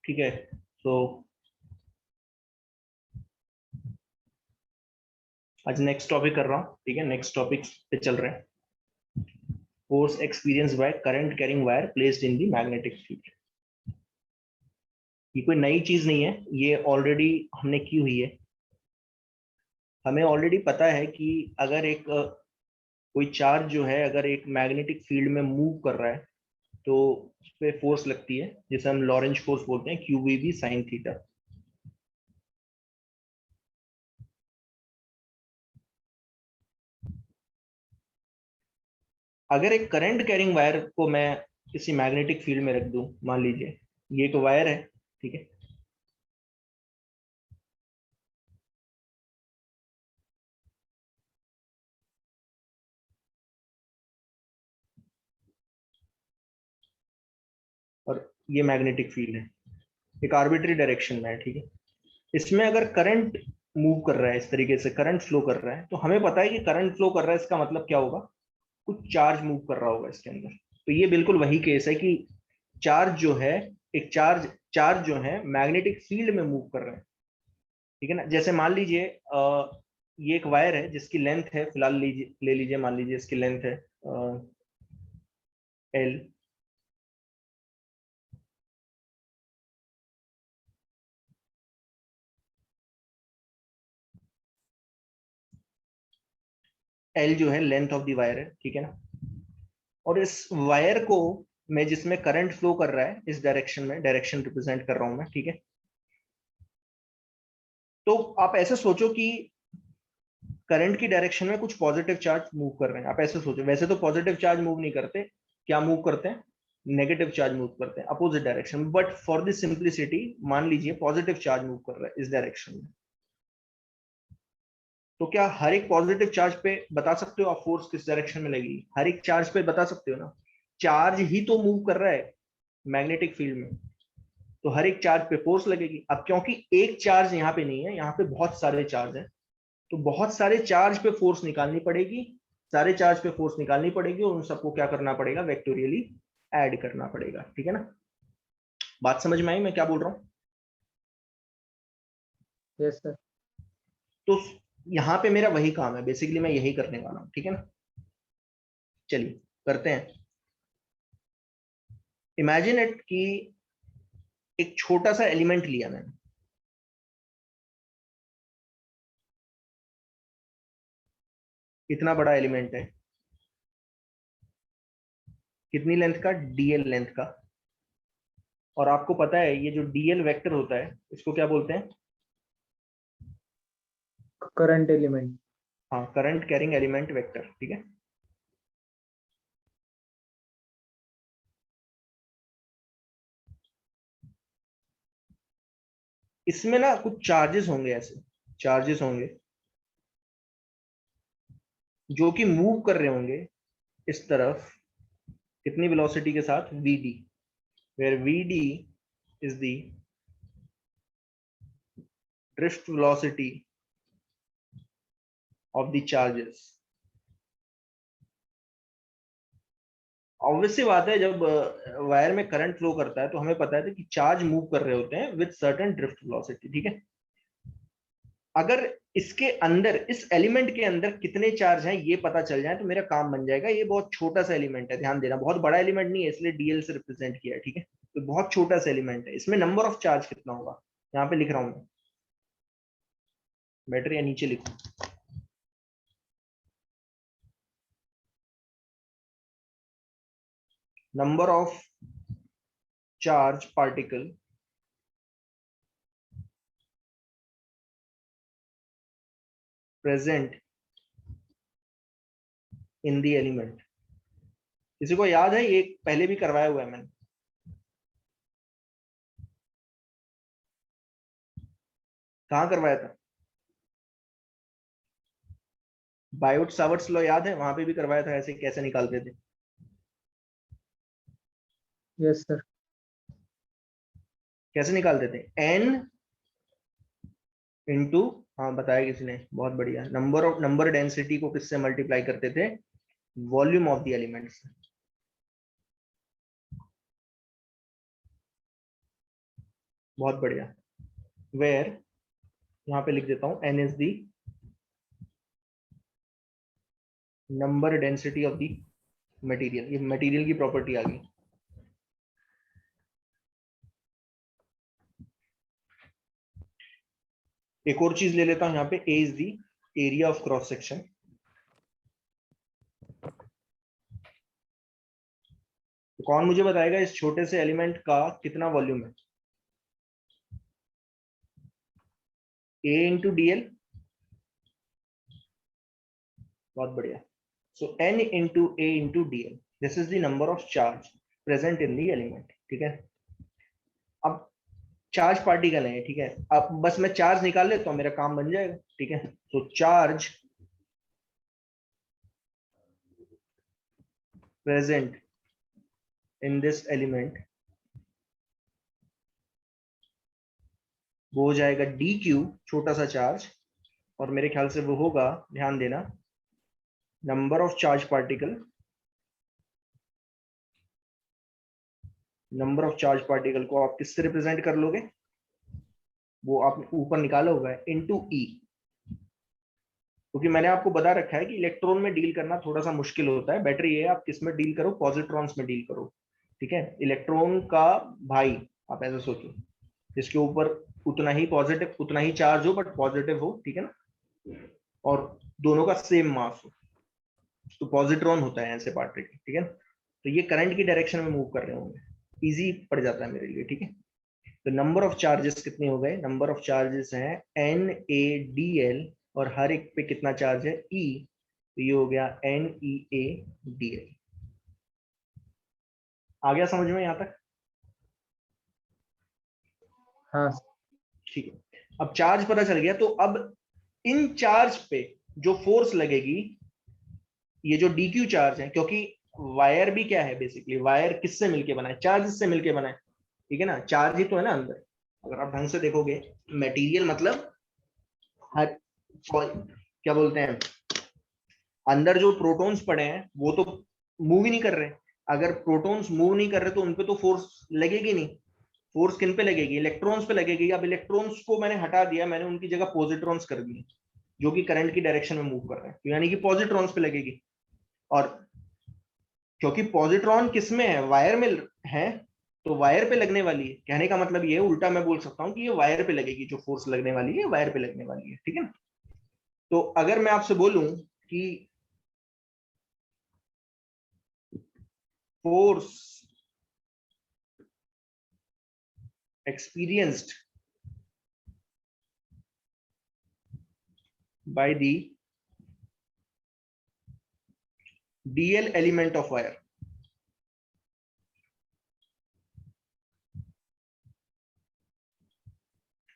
ठीक है। तो आज नेक्स्ट टॉपिक कर रहा हूँ, ठीक है। नेक्स्ट टॉपिक पे चल रहे हैं। Force experience by current carrying wire placed in the magnetic field. ये कोई नई चीज नहीं है, ये ऑलरेडी हमने की हुई है। हमें ऑलरेडी पता है कि अगर एक कोई चार्ज जो है अगर एक मैग्नेटिक फील्ड में मूव कर रहा है तो उस पर फोर्स लगती है, जिसे हम लॉरेंज फोर्स बोलते हैं, QVB साइन थीटा। अगर एक करंट कैरिंग वायर को मैं किसी मैग्नेटिक फील्ड में रख दूं, मान लीजिए ये एक वायर है, ठीक है। और ये मैग्नेटिक फील्ड है, एक आर्बिट्री डायरेक्शन में है, ठीक है। इसमें अगर करंट मूव कर रहा है, इस तरीके से करंट फ्लो कर रहा है, तो हमें पता है कि करंट फ्लो कर रहा है, इसका मतलब क्या होगा, कुछ चार्ज मूव कर रहा होगा इसके अंदर। तो ये बिल्कुल वही केस है कि चार्ज जो है, एक चार्ज चार्ज जो है मैग्नेटिक फील्ड में मूव कर रहे हैं, ठीक है ना। जैसे मान लीजिए ये एक वायर है जिसकी लेंथ है, फिलहाल लीजिए ले लीजिए, मान लीजिए इसकी लेंथ है L। L जो है लेंथ ऑफ द वायर है, ठीक है ना। और इस वायर को मैं, जिसमें करंट फ्लो कर रहा है इस डायरेक्शन में, डायरेक्शन रिप्रेजेंट कर रहा हूं मैं, ठीक है। तो आप ऐसे सोचो कि करंट की डायरेक्शन में कुछ पॉजिटिव चार्ज मूव कर रहे हैं। आप ऐसे सोचो, वैसे तो पॉजिटिव चार्ज मूव नहीं करते, क्या मूव करते हैं, नेगेटिव चार्ज मूव करते हैं अपोजिट डायरेक्शन में। बट फॉर द सिंप्लिसिटी मान लीजिए पॉजिटिव चार्ज मूव कर रहा है इस डायरेक्शन में। तो क्या हर एक पॉजिटिव चार्ज पे बता सकते हो आप फोर्स किस डायरेक्शन में लगेगी? हर एक चार्ज पे बता सकते हो ना, चार्ज ही तो मूव कर रहा है मैग्नेटिक फील्ड में, तो हर एक चार्ज पे फोर्स लगेगी। अब क्योंकि एक चार्ज यहाँ पे नहीं है, यहाँ पे बहुत सारे चार्ज हैं, तो बहुत सारे चार्ज पे फोर्स निकालनी पड़ेगी, सारे चार्ज पे फोर्स निकालनी पड़ेगी, और उन सबको क्या करना पड़ेगा, वेक्टोरियली ऐड करना पड़ेगा, ठीक है ना। बात समझ में आई मैं क्या बोल रहा हूँ? Yes sir. तो यहाँ पे मेरा वही काम है, बेसिकली मैं यही करने वाला हूँ, ठीक है ना। चलिए करते हैं। इमेजिन इट कि एक छोटा सा एलिमेंट लिया मैंने, इतना बड़ा एलिमेंट है, कितनी लेंथ का, DL लेंथ का। और आपको पता है ये जो DL वेक्टर होता है इसको क्या बोलते हैं? Current element. हाँ, करंट कैरिंग एलिमेंट वेक्टर, ठीक है। इसमें ना कुछ चार्जेस होंगे, ऐसे चार्जेस होंगे जो कि मूव कर रहे होंगे इस तरफ, कितनी वेलोसिटी के साथ, VD, where VD is the drift velocity of the charges। Obvious सी बात है, जब वायर में करंट फ्लो करता है तो हमें पता है कि चार्ज मूव कर रहे होते हैं विद सर्टेन ड्रिफ्ट वेलोसिटी, ठीक है। अगर इसके अंदर, इस एलिमेंट के अंदर कितने चार्ज हैं ये पता चल जाए तो मेरा काम बन जाएगा। ये बहुत छोटा सा एलिमेंट है, ध्यान देना, बहुत बड़ा एलिमेंट नहीं है, इसलिए DL से रिप्रेजेंट किया है, ठीक है। तो बहुत छोटा सा एलिमेंट है, इसमें नंबर ऑफ चार्ज कितना होगा, यहाँ पे लिख रहा हूं मैं, बेटर या नीचे लिखूं, number of charge particle present in the element. किसी को याद है, ये पहले भी करवाया हुआ है मैंने। कहाँ करवाया था? बायोट सावर्ट्स लॉ याद है, वहां पे भी करवाया था, ऐसे कैसे निकालते थे। Yes sir. कैसे निकालते थे, N इंटू, हाँ बताया किसी ने, बहुत बढ़िया, नंबर डेंसिटी को किससे मल्टीप्लाई करते थे, वॉल्यूम ऑफ द एलिमेंट्स। बहुत बढ़िया। वेयर, यहाँ पे लिख देता हूँ n is the number density of the material. ये मटेरियल की प्रॉपर्टी आ गई। एक और चीज ले लेता हूं यहाँ पे, a is the area of cross section. तो कौन मुझे बताएगा इस छोटे से एलिमेंट का कितना वॉल्यूम है? a into D L. बहुत बढ़िया। सो n into a into D L, this is the number of charge present in the element. ठीक है, अब चार्ज पार्टिकल है, ठीक है, अब बस मैं चार्ज निकाल लेता हूं, मेरा काम बन जाएगा। ठीक है, तो charge present in this element वो हो जाएगा डी क्यू, छोटा सा चार्ज, और मेरे ख्याल से वो होगा, ध्यान देना, number of charge particle, number of charge particle को आप किससे रिप्रेजेंट कर लोगे? वो आपने ऊपर निकाला हुआ है, इनटू ई। क्योंकि मैंने आपको बता रखा है कि इलेक्ट्रॉन में डील करना थोड़ा सा मुश्किल होता है, बेटर ये है आप किस में डील करो, पॉजिट्रॉन्स में डील करो। ठीक है, इलेक्ट्रॉन का भाई, आप ऐसा सोचो, जिसके ऊपर उतना ही पॉजिटिव, उतना ही चार्ज हो बट पॉजिटिव हो, ठीक है ना, और दोनों का सेम मास हो, तो पॉजिट्रॉन होता है ऐसे पार्टिकल। ठीक है, तो ये करंट की डायरेक्शन में मूव कर रहे होंगे, इजी पड़ जाता है मेरे लिए। ठीक है, तो नंबर ऑफ चार्जेस कितने हो गए? नंबर ऑफ चार्जेस हैं एन ए डी एल, और हर एक पे कितना चार्ज है? ई, तो ये हो गया N E A D L. आ गया समझ में यहाँ तक? हाँ ठीक है, अब चार्ज पता चल गया, तो अब इन चार्ज पे जो फोर्स लगेगी, ये जो डी क्यू चार्ज है, क्योंकि वायर भी क्या है, बेसिकली वायर किससे मिलके बना है? चार्ज से मिलके बना है। ठीक है ना, चार्ज ही तो है ना अंदर। अगर आप ढंग से देखोगे, मटेरियल मतलब हर, क्या बोलते हैं, अंदर जो प्रोटॉन्स पड़े हैं वो तो मूव ही नहीं कर रहे। अगर प्रोटॉन्स मूव नहीं कर रहे तो उनपे तो फोर्स लगेगी नहीं। फोर्स किन पे लगेगी? इलेक्ट्रॉन्स पे लगेगी। अब इलेक्ट्रॉन्स को मैंने हटा दिया, मैंने उनकी जगह पॉजिट्रॉन्स कर दिए, जो कि करंट की डायरेक्शन में मूव कर रहे हैं, तो यानी कि पॉजिट्रॉन्स पे लगेगी। और क्योंकि पॉजिट्रॉन किस में है? वायर में है, तो वायर पे लगने वाली है। कहने का मतलब ये है, उल्टा मैं बोल सकता हूँ कि ये वायर पे लगेगी, जो फोर्स लगने वाली है वायर पे लगने वाली है। ठीक है, तो अगर मैं आपसे बोलूं कि force experienced by the DL element of wire,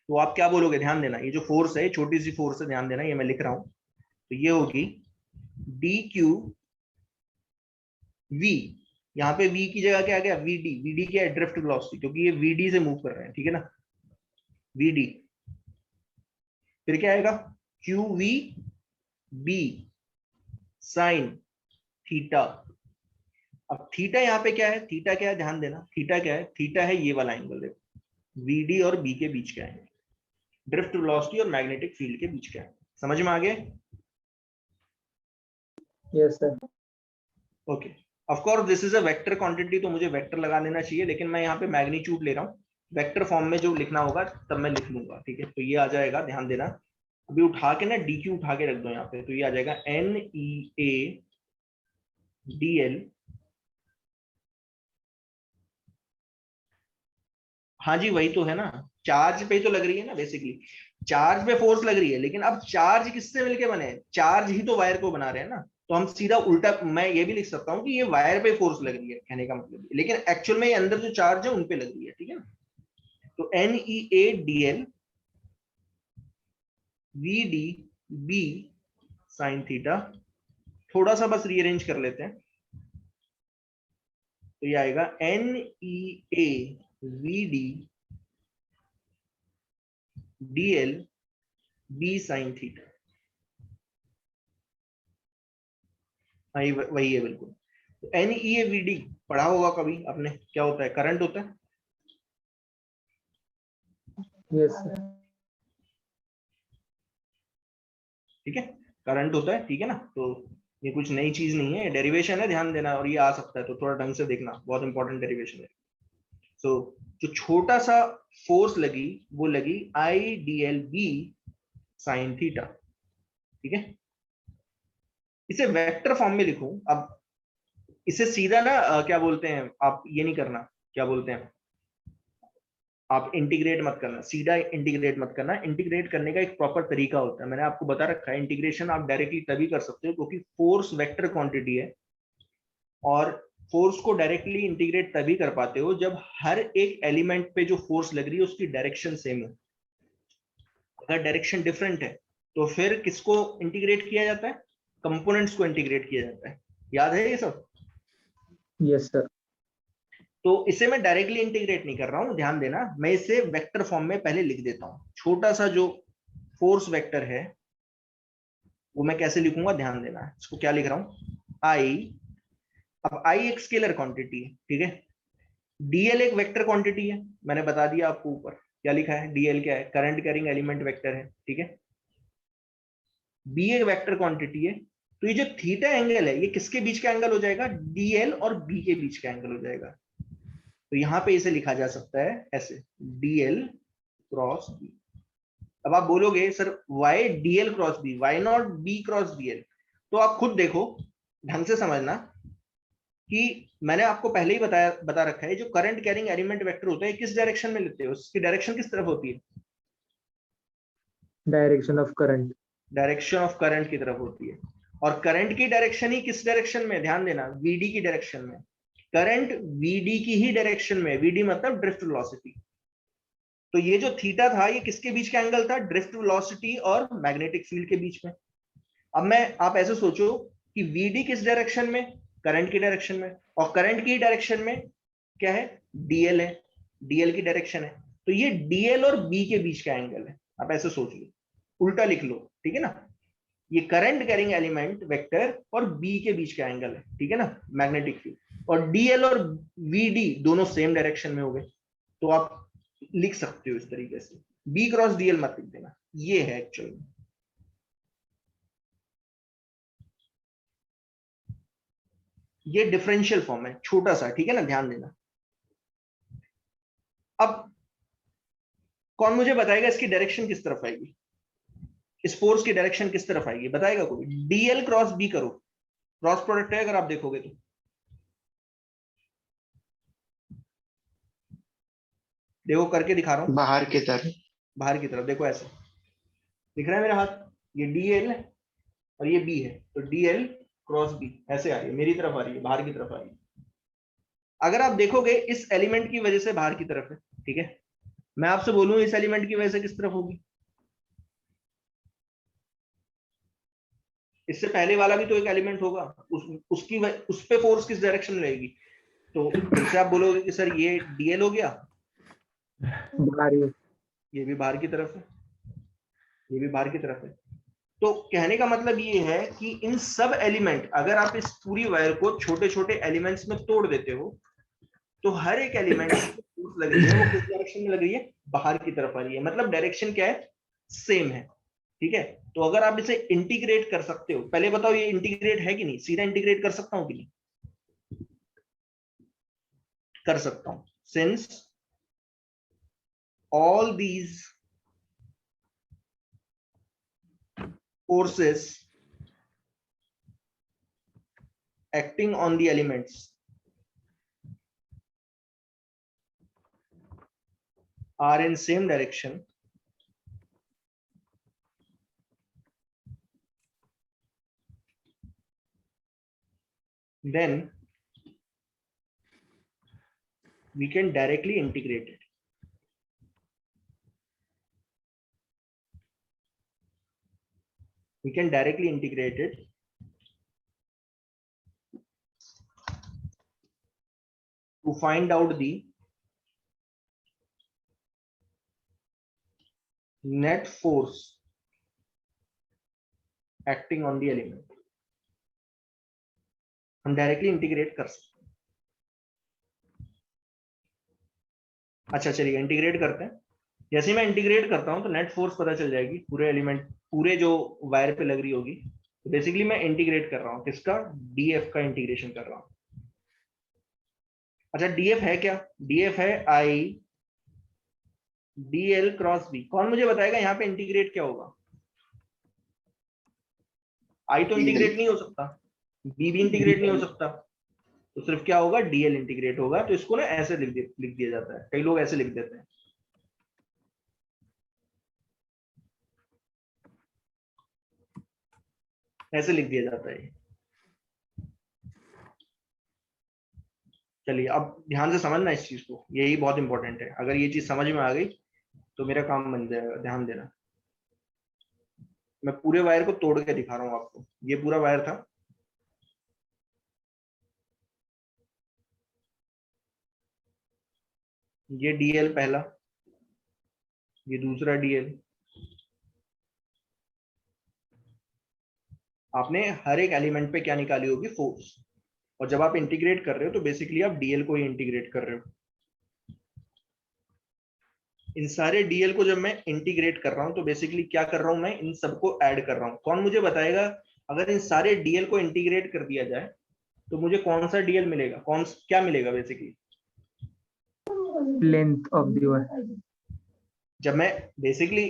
तो आप क्या बोलोगे? ध्यान देना, ये जो फोर्स है, छोटी सी फोर्स है, ध्यान देना, ये मैं लिख रहा हूं, तो ये होगी डी क्यू वी। यहाँ पे v की जगह क्या आ गया? vd। vd क्या है? ड्रिफ्ट वेलोसिटी, क्योंकि ये vd से मूव कर रहे हैं। ठीक है ना, vd, फिर क्या आएगा? Q v B sine theta. अब थीटा यहाँ पे क्या है? थीटा क्या है? ध्यान देना, थीटा क्या है? थीटा है ये वाला एंगल, देखो vd और b के बीच का एंगल, ड्रिफ्ट वेलोसिटी और मैग्नेटिक फील्ड के बीच का एंगल। समझ में आ गया? Yes sir. Okay, of course this is a vector quantity, तो मुझे वेक्टर लगा देना चाहिए, लेकिन मैं यहाँ पे मैग्नीट्यूड ले रहा हूँ। वेक्टर फॉर्म में जो लिखना होगा तब मैं लिख लूंगा। ठीक है, तो ये आ जाएगा, ध्यान देना, अभी उठा के ना डी क्यू उठा के रख दो यहाँ पे, तो ये आ जाएगा n E A D l. हाँ जी, वही तो है ना, चार्ज पे तो लग रही है ना बेसिकली, चार्ज पे फोर्स लग रही है, लेकिन अब चार्ज किससे मिलके बने हैं? चार्ज ही तो वायर को बना रहे हैं ना, तो हम सीधा उल्टा, मैं ये भी लिख सकता हूँ कि ये वायर पे फोर्स लग रही है, कहने का मतलब, लेकिन एक्चुअल में ये अंदर जो चार्ज है उन पे लग रही है। ठीक है ना, तो n E A D l v d B sine theta, थोड़ा सा बस रीअरेंज कर लेते हैं, तो ये आएगा n E A v d d l B sine theta. हाँ, ये वही है बिल्कुल। तो n E A v d पढ़ा होगा कभी आपने, क्या होता है? करंट होता है। Yes, sir. ठीक है, करंट होता है, ठीक है ना। तो ये कुछ नई चीज नहीं है, डेरिवेशन है, ध्यान देना, और ये आ सकता है तो थोड़ा ढंग से देखना, बहुत इंपॉर्टेंट डेरिवेशन है। सो जो छोटा सा फोर्स लगी वो लगी I d l B sine theta, ठीक है। इसे वेक्टर फॉर्म में लिखूं अब, इसे सीधा ना क्या बोलते हैं, आप ये नहीं करना, क्या बोलते हैं, आप इंटीग्रेट मत करना, सीधा इंटीग्रेट मत करना। इंटीग्रेट करने का एक प्रॉपर तरीका होता है, मैंने आपको बता रखा है। इंटीग्रेशन आप डायरेक्टली तभी कर सकते हो क्योंकि फोर्स वेक्टर क्वांटिटी है, और फोर्स को डायरेक्टली इंटीग्रेट तभी कर पाते हो जब हर एक एलिमेंट पे जो फोर्स लग रही है उसकी डायरेक्शन सेम हो। अगर डायरेक्शन डिफरेंट है तो फिर किसको इंटीग्रेट किया जाता है, कंपोनेंट्स को इंटीग्रेट किया जाता है। याद है ये सब? Yes, sir. तो इसे मैं डायरेक्टली इंटीग्रेट नहीं कर रहा हूं, ध्यान देना, मैं इसे वेक्टर फॉर्म में पहले लिख देता हूं। छोटा सा जो फोर्स वेक्टर है वो मैं कैसे लिखूंगा, ध्यान देना। इसको क्या लिख रहा हूं, आई। अब आई एक स्केलर क्वांटिटी है, ठीक है। डीएल एक वेक्टर क्वांटिटी है, मैंने बता दिया आपको ऊपर क्या लिखा है। डीएल क्या है, करंट कैरिंग एलिमेंट वेक्टर है, ठीक है। बी एक वेक्टर क्वांटिटी है, तो ये जो थीटा एंगल है ये किसके बीच का एंगल हो जाएगा, डीएल और बी के बीच का एंगल हो जाएगा। तो यहां पे इसे लिखा जा सकता है ऐसे, डीएल क्रॉस बी। अब आप बोलोगे sir why d l cross B, why not B cross d l? तो आप खुद देखो, ढंग से समझना कि मैंने आपको पहले ही बता रखा है, जो करंट कैरिंग एलिमेंट वेक्टर होता है किस डायरेक्शन में लेते हो, उसकी डायरेक्शन किस तरफ होती है, Direction of current. Direction of current की तरफ होती है। और करंट की डायरेक्शन ही किस डायरेक्शन में, ध्यान देना, वीडी की डायरेक्शन में। करंट वीडी की ही डायरेक्शन में, वीडी मतलब ड्रिफ्ट वेलोसिटी। तो ये जो थीटा था ये किसके बीच का एंगल था, ड्रिफ्ट वेलोसिटी और मैग्नेटिक फील्ड के बीच में। अब मैं, आप ऐसे सोचो कि वीडी किस डायरेक्शन में, करंट की डायरेक्शन में, और करंट की डायरेक्शन में क्या है, डीएल है, डीएल की डायरेक्शन है। तो ये डीएल और बी के बीच का एंगल है। आप ऐसे सोच लो, उल्टा लिख लो, ठीक है ना। ये करंट कैरिंग एलिमेंट वेक्टर और बी के बीच का एंगल है, ठीक है ना, मैग्नेटिक फील्ड। और डीएल और वीडी दोनों सेम डायरेक्शन में हो गए, तो आप लिख सकते हो इस तरीके से, बी क्रॉस डीएल मत लिख देना, ये है एक्चुअली। ये डिफरेंशियल फॉर्म है छोटा सा, ठीक है ना, ध्यान देना। अब कौन मुझे बताएगा इसकी डायरेक्शन किस तरफ आएगी, इस फोर्स की डायरेक्शन किस तरफ आएगी, बताएगा कोई? डीएल क्रॉस बी करो, क्रॉस प्रोडक्ट है अगर आप देखोगे तो, देखो करके दिखा रहा हूं, बाहर की तरफ। बाहर की तरफ देखो, ऐसे दिख रहा है मेरा हाथ, ये डीएल और ये बी है, तो डीएल क्रॉस बी ऐसे आ रही है, मेरी तरफ आ रही है, बाहर की तरफ आ रही है। अगर आप देखोगे इस एलिमेंट की वजह से बाहर की तरफ है, ठीक है। मैं आपसे बोलूं इस एलिमेंट की वजह से किस तरफ होगी, इससे पहले वाला भी तो एक एलिमेंट होगा, उस पे फोर्स किस डायरेक्शन में रहेगी? तो फिर से आप बोलोगे कि सर ये डीएल हो गया, बाहर. ये भी बाहर की तरफ है, ये भी बाहर की तरफ है। तो कहने का मतलब ये है कि इन सब एलिमेंट, अगर आप इस पूरी वायर को छोटे छोटे एलिमेंट्स में तोड़ देते हो, तो हर एक एलिमेंट की फोर्स लग रही है वो किस डायरेक्शन में लग रही है, बाहर की तरफ आ रही है। मतलब डायरेक्शन क्या है, सेम है, ठीक है। तो अगर आप इसे इंटीग्रेट कर सकते हो, पहले बताओ ये इंटीग्रेट है कि नहीं, सीधा इंटीग्रेट कर सकता हूं कि नहीं, कर सकता हूं, since all these forces acting on the elements are in same direction, then we can directly integrate it. We can directly integrate it to find out the net force acting on the element. हम directly integrate कर सकते हैं। अच्छा चलिए integrate करते हैं। जैसे ही मैं इंटीग्रेट करता हूँ तो नेट फोर्स पता चल जाएगी पूरे एलिमेंट, पूरे जो वायर पे लग रही होगी। तो बेसिकली मैं इंटीग्रेट कर रहा हूँ, किसका, डीएफ का इंटीग्रेशन कर रहा हूँ। अच्छा डीएफ है क्या, डीएफ है आई डीएल क्रॉस बी। कौन मुझे बताएगा यहाँ पे इंटीग्रेट क्या होगा? आई तो इंटीग्रेट नहीं हो सकता, बी भी इंटीग्रेट नहीं हो सकता, तो सिर्फ क्या होगा, डीएल इंटीग्रेट होगा। तो इसको ना ऐसे लिख दिया जाता है, कई लोग ऐसे लिख देते हैं, ऐसे लिख दिया जाता है। चलिए अब ध्यान से समझना इस चीज को, यही बहुत इंपॉर्टेंट है। अगर ये चीज समझ में आ गई तो मेरा काम बन जाएगा। ध्यान देना, मैं पूरे वायर को तोड़ के दिखा रहा हूँ आपको। ये पूरा वायर था, ये डीएल पहला, ये दूसरा डीएल। आपने हर एक एलिमेंट पे क्या निकाली होगी, फोर्स। और जब आप इंटीग्रेट कर रहे हो तो बेसिकली आप डीएल को ही इंटीग्रेट कर रहे हो। इन सारे डीएल को जब मैं इंटीग्रेट कर रहा हूं तो बेसिकली क्या कर रहा हूं, मैं इन सबको ऐड कर रहा हूं। कौन मुझे बताएगा, अगर इन सारे डीएल को इंटीग्रेट कर दिया जाए तो मुझे कौन सा डीएल मिलेगा, कौन क्या मिलेगा basically? Length of the wire. जब मैं बेसिकली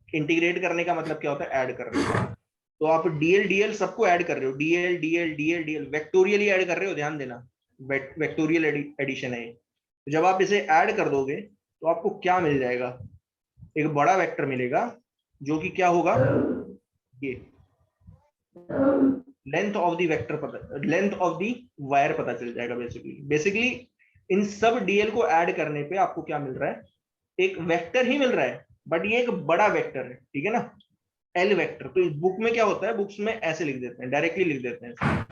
इंटीग्रेट करने का मतलब क्या होता है, ऐड कर रहे हो। तो आप डीएल डीएल सबको ऐड कर रहे हो, DL DL DL DL vectorially add कर रहे हो। ध्यान देना, वेक्टोरियल एडिशन है ये। तो जब आप इसे ऐड कर दोगे तो आपको क्या मिल जाएगा, एक बड़ा वेक्टर मिलेगा जो कि क्या होगा, ये लेंथ ऑफ द वेक्टर पता, लेंथ ऑफ द वायर पता चल जाएगा। बेसिकली इन सब डीएल को ऐड करने पे आपको क्या मिल रहा है, एक वेक्टर ही मिल रहा है, बट ये एक बड़ा वेक्टर है, ठीक है ना, एल वेक्टर। तो इस बुक में क्या होता है, बुक्स में ऐसे लिख देते हैं, डायरेक्टली लिख देते हैं,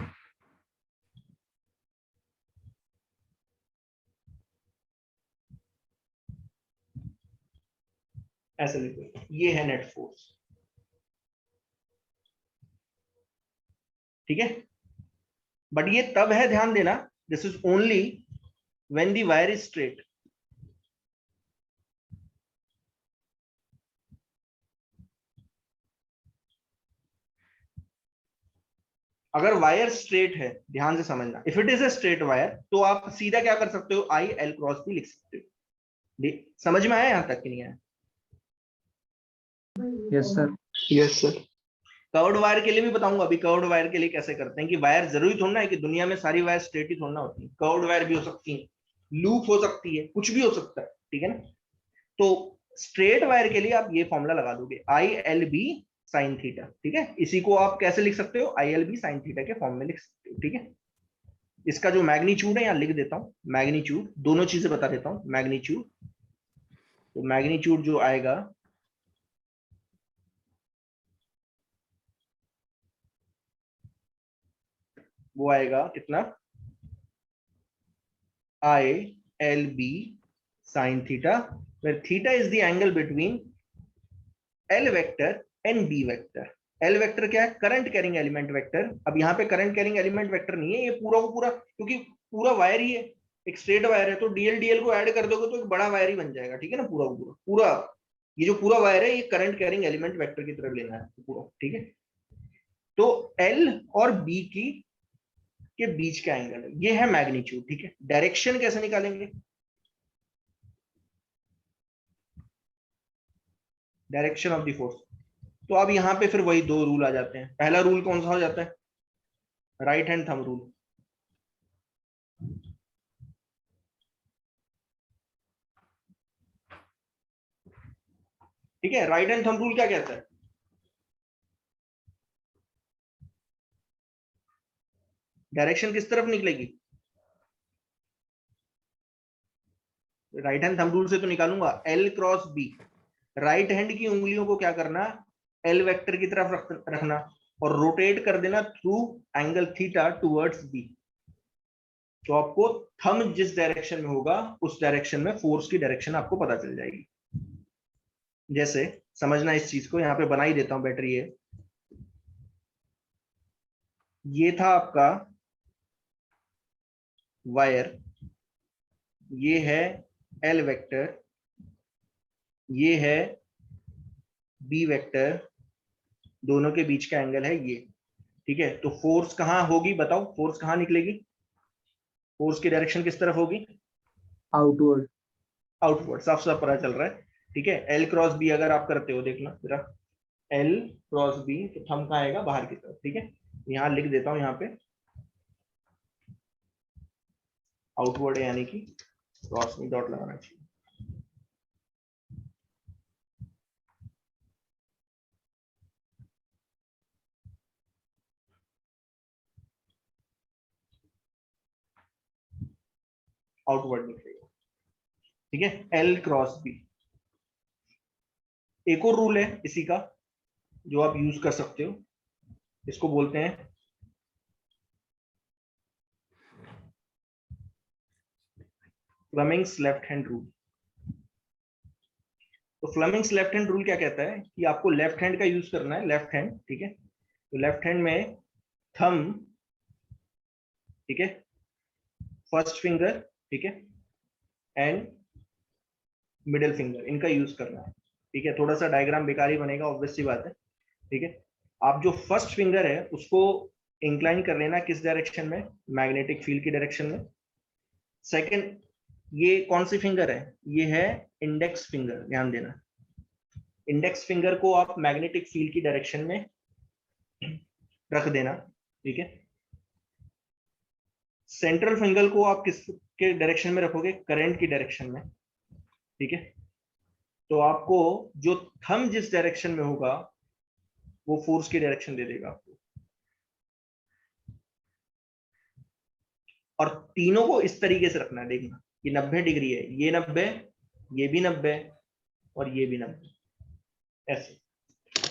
ऐसे लिख देते हैं, ये है नेट फोर्स, ठीक है। बट ये तब है, ध्यान देना, this is only when the wire is straight. अगर वायर स्ट्रेट है, ध्यान से समझना, if it is a straight wire तो आप सीधा क्या कर सकते हो, आई एल क्रॉस भी लिख सकते हो। समझ में आया यहां तक कि नहीं आया? Yes sir. Yes sir. Curved wire के लिए भी बताऊंगा अभी, कर्व्ड वायर के लिए कैसे करते हैं, कि वायर जरूरी थोड़ा ना है कि दुनिया में सारी वायर स्ट्रेट ही थोड़ा ना होती है। कर्व्ड वायर भी हो सकती है, लूप हो सकती है, कुछ भी हो सकता है, ठीक है ना। तो स्ट्रेट वायर के लिए आप ये फॉर्मूला लगा दोगे, I l B sine theta, ठीक है। इसी को आप कैसे लिख सकते हो, I l B sine theta के फॉर्म में लिख सकते हो, ठीक है। इसका जो मैग्नीट्यूड है यहाँ लिख देता हूँ, मैग्नीट्यूड, दोनों चीजें बता देता हूँ। मैग्नीट्यूड, तो मैग्नीट्यूड जो आएगा वो आएगा कितना, I l B sine theta, where theta is the angle between L vector and B vector. L vector क्या है, करंट कैरिंग एलिमेंट वेक्टर। अब यहाँ पे करंट कैरिंग एलिमेंट वेक्टर नहीं है, ये पूरा को पूरा, क्योंकि पूरा वायर ही है, एक स्ट्रेट वायर है, तो डीएल डीएल को ऐड कर दोगे तो एक बड़ा वायर ही बन जाएगा, ठीक है ना। पूरा पूरा पूरा ये जो पूरा वायर है ये करंट कैरिंग एलिमेंट वेक्टर की तरफ लेना है पूरा, ठीक है। तो L और B की के बीच का एंगल है, ये है मैग्नीट्यूड, ठीक है। डायरेक्शन कैसे निकालेंगे, डायरेक्शन ऑफ द फोर्स। तो अब यहाँ पे फिर वही दो रूल आ जाते हैं। पहला रूल कौन सा हो जाता है, राइट हैंड थंब रूल। ठीक है, राइट हैंड थंब रूल क्या कहता है, डायरेक्शन किस तरफ निकलेगी, राइट हैंड थंब रूल से तो निकालूंगा l cross B. Right hand की उंगलियों को क्या करना, एल वेक्टर की तरफ रखना और रोटेट कर देना through angle theta towards B. तो आपको थंब जिस डायरेक्शन में होगा उस डायरेक्शन में फोर्स की डायरेक्शन आपको पता चल जाएगी। जैसे समझना इस चीज को, यहां पे बना ही देता हूं बैटरी। ये था आपका वायर, ये है एल वेक्टर, ये है बी वेक्टर, दोनों के बीच का एंगल है ये, ठीक है। तो फोर्स कहाँ होगी बताओ, फोर्स कहाँ निकलेगी, फोर्स की डायरेक्शन किस तरफ होगी, आउटवर्ड। आउटवर्ड, साफ साफ पता चल रहा है, ठीक है। एल क्रॉस बी अगर आप करते हो, देखना जरा, एल क्रॉस बी, तो थंब कहाँ आएगा, बाहर की तरफ, ठीक है। यहाँ लिख देता हूँ, यहाँ पे आउटवर्ड है, यानी कि क्रॉस में डॉट लगाना चाहिए। आउटवर्ड निकलेगा, ठीक है, एल क्रॉस बी। एक और रूल है इसी का जो आप यूज कर सकते हो, इसको बोलते हैं फ्लेमिंग्स लेफ्ट हैंड रूल। तो फ्लेमिंग्स लेफ्ट हैंड रूल क्या कहता है कि आपको लेफ्ट हैंड का यूज करना है, लेफ्ट हैंड, ठीक है। तो लेफ्ट हैंड में थंब, ठीक है, फर्स्ट फिंगर, ठीक है, एंड मिडिल फिंगर, इनका यूज करना है, ठीक है। थोड़ा सा डायग्राम बेकार ही बनेगा, ऑब्वियस सी बात है, ठीक है। आप जो फर्स्ट फिंगर है उसको इंक्लाइन कर लेना, किस डायरेक्शन में, मैग्नेटिक फील्ड की डायरेक्शन में। सेकंड, ये कौन सी फिंगर है, ये है इंडेक्स फिंगर, ध्यान देना। इंडेक्स फिंगर को आप मैग्नेटिक फील्ड की डायरेक्शन में रख देना, ठीक है। सेंट्रल फिंगर को आप किस के डायरेक्शन में रखोगे, करंट की डायरेक्शन में, ठीक है। तो आपको जो थंब जिस डायरेक्शन में होगा वो फोर्स की डायरेक्शन दे देगा आपको। और तीनों को इस तरीके से रखना है, देखना, ये 90 डिग्री है, ये 90, ये भी 90 और ये भी 90, ऐसे।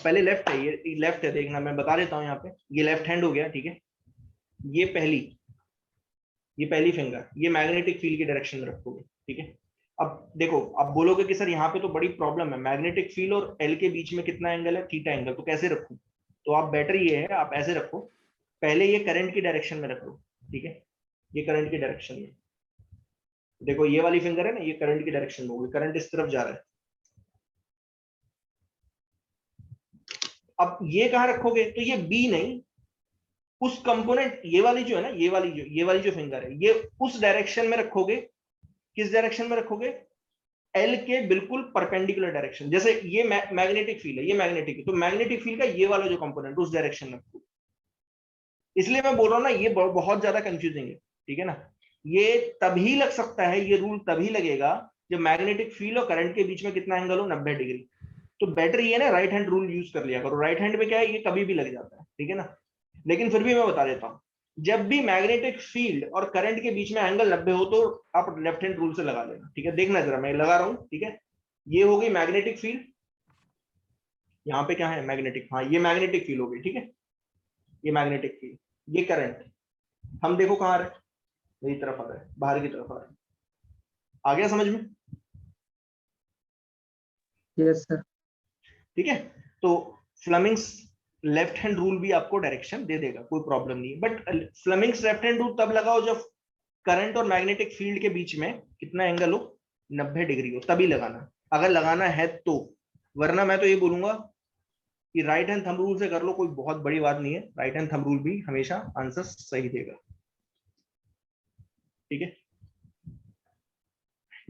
पहले लेफ्ट है, ये लेफ्ट है, देखना मैं बता देता हूं, यहाँ पे ये लेफ्ट हैंड हो गया, ठीक है। ये पहली फिंगर, ये मैग्नेटिक फील्ड की डायरेक्शन में रखोगे, ठीक है। अब देखो, अब बोलोगे कि सर यहाँ पे तो बड़ी प्रॉब्लम है, मैग्नेटिक फील्ड और एल के बीच में कितना एंगल है, थीटा एंगल, तो कैसे रखूं। तो आप बेटर ये है, आप ऐसे रखो, पहले ये करंट की डायरेक्शन में रखो, ठीक है, ये करंट की डायरेक्शन में। देखो ये वाली फिंगर है ना, ये करंट की डायरेक्शन में होगी, करंट इस तरफ जा रहा है। अब ये कहां रखोगे, तो ये बी नहीं, उस कंपोनेंट, ये वाली जो है ना, ये वाली जो फिंगर है, ये उस डायरेक्शन में रखोगे। किस डायरेक्शन में रखोगे, एल के बिल्कुल परपेंडिकुलर डायरेक्शन। जैसे ये मैग्नेटिक फील्ड है, ये मैग्नेटिक है, तो मैग्नेटिक फील्ड का ये वाला जो कंपोनेंट उस डायरेक्शन में रखोगे। इसलिए मैं बोल रहा हूं ना, ये बहुत ज्यादा कंफ्यूजिंग है, ठीक है ना। ये तभी लग सकता है, ये रूल तभी लगेगा जब मैग्नेटिक फील्ड और करंट के बीच में कितना एंगल हो, 90 डिग्री। तो बेटर ये ना, राइट हैंड रूल यूज कर लिया करो। राइट हैंड में क्या है, ये कभी भी लग जाता है, ठीक है ना। लेकिन फिर भी मैं बता देता हूं, जब भी मैग्नेटिक फील्ड और करंट के बीच में एंगल 90 हो तो आप लेफ्ट हैंड रूल से लगा लेना, ठीक है। देखना जरा, मैं लगा रहा हूं, ठीक है। ये हो गई मैग्नेटिक फील्ड, यहाँ पे क्या है, मैग्नेटिक, हाँ ये मैग्नेटिक फील्ड हो गई, ठीक है। ये मैग्नेटिक फील्ड, ये करंट, हम देखो कहाँ आ रहे हैं, मेरी तरफ आ रहा है, बाहर की तरफ आ रहा है। आ गया समझ में, यस सर। ठीक है। तो फ्लेमिंग्स लेफ्ट हैंड रूल भी आपको डायरेक्शन दे देगा, कोई प्रॉब्लम नहीं है। But Fleming's left hand rule तब लगाओ जब करंट और मैग्नेटिक फील्ड के बीच में कितना एंगल हो, 90 डिग्री हो, तभी लगाना, अगर लगाना है तो। वरना मैं तो ये बोलूंगा कि राइट हैंड थंब रूल से कर लो, कोई बहुत बड़ी बात नहीं है, राइट हैंड थंब रूल भी हमेशा आंसर सही देगा, ठीक है।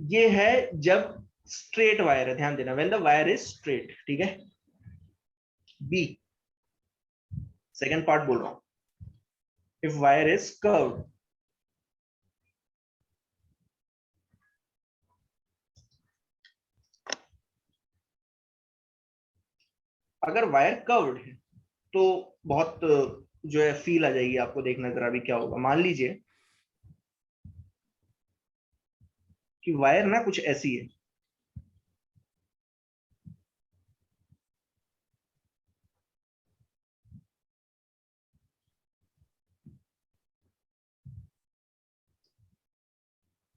ये है जब स्ट्रेट वायर है, ध्यान देना, when the wire is straight, ठीक है। बी, सेकंड पार्ट बोल रहा हूं, इफ वायर इज कर्व्ड, अगर वायर कर्व्ड है तो बहुत जो है फील आ जाएगी आपको, देखना जरा अभी क्या होगा। मान लीजिए कि वायर ना कुछ ऐसी है,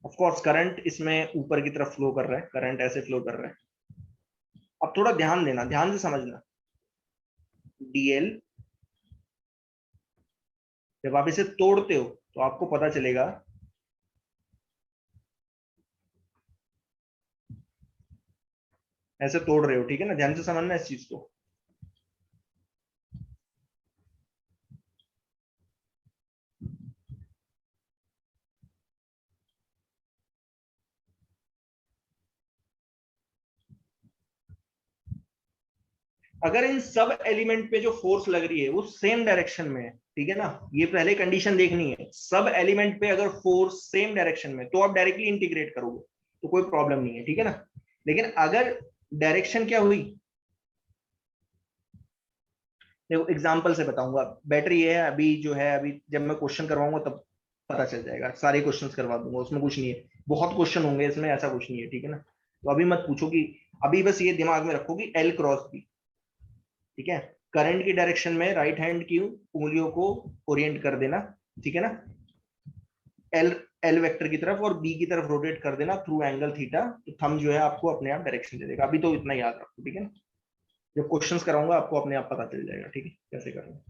ऑफ कोर्स करंट इसमें ऊपर की तरफ फ्लो कर रहा है, करंट ऐसे फ्लो कर रहा है। अब थोड़ा ध्यान देना, ध्यान से समझना, डीएल, जब आप इसे तोड़ते हो तो आपको पता चलेगा ऐसे तोड़ रहे हो, ठीक है ना, ध्यान से समझना इस चीज को। अगर इन सब एलिमेंट पे जो फोर्स लग रही है वो सेम डायरेक्शन में है, ठीक है ना, ये पहले कंडीशन देखनी है, सब एलिमेंट पे अगर फोर्स सेम डायरेक्शन में, तो आप डायरेक्टली इंटीग्रेट करोगे तो कोई प्रॉब्लम नहीं है, ठीक है ना। लेकिन अगर डायरेक्शन क्या हुई, देखो एग्जांपल से बताऊंगा, बेटर ये है, अभी जो है, अभी जब मैं क्वेश्चन करवाऊंगा तब पता चल जाएगा, सारे क्वेश्चंस करवा दूंगा, उसमें कुछ नहीं है, बहुत क्वेश्चन होंगे इसमें, ऐसा कुछ नहीं है, ठीक है ना। तो अभी मत पूछो कि, अभी बस ये दिमाग में रखो कि एल क्रॉस बी, ठीक है, करंट की डायरेक्शन में राइट हैंड की उंगलियों को ओरिएंट कर देना, ठीक है ना, एल एल वेक्टर की तरफ और बी की तरफ रोटेट कर देना थ्रू एंगल थीटा, तो थंब जो है आपको अपने आप डायरेक्शन दे देगा। अभी तो इतना याद रखो, ठीक है ना, जब क्वेश्चंस कराऊंगा आपको अपने आप पता चल जाएगा, ठीक है, कैसे करना।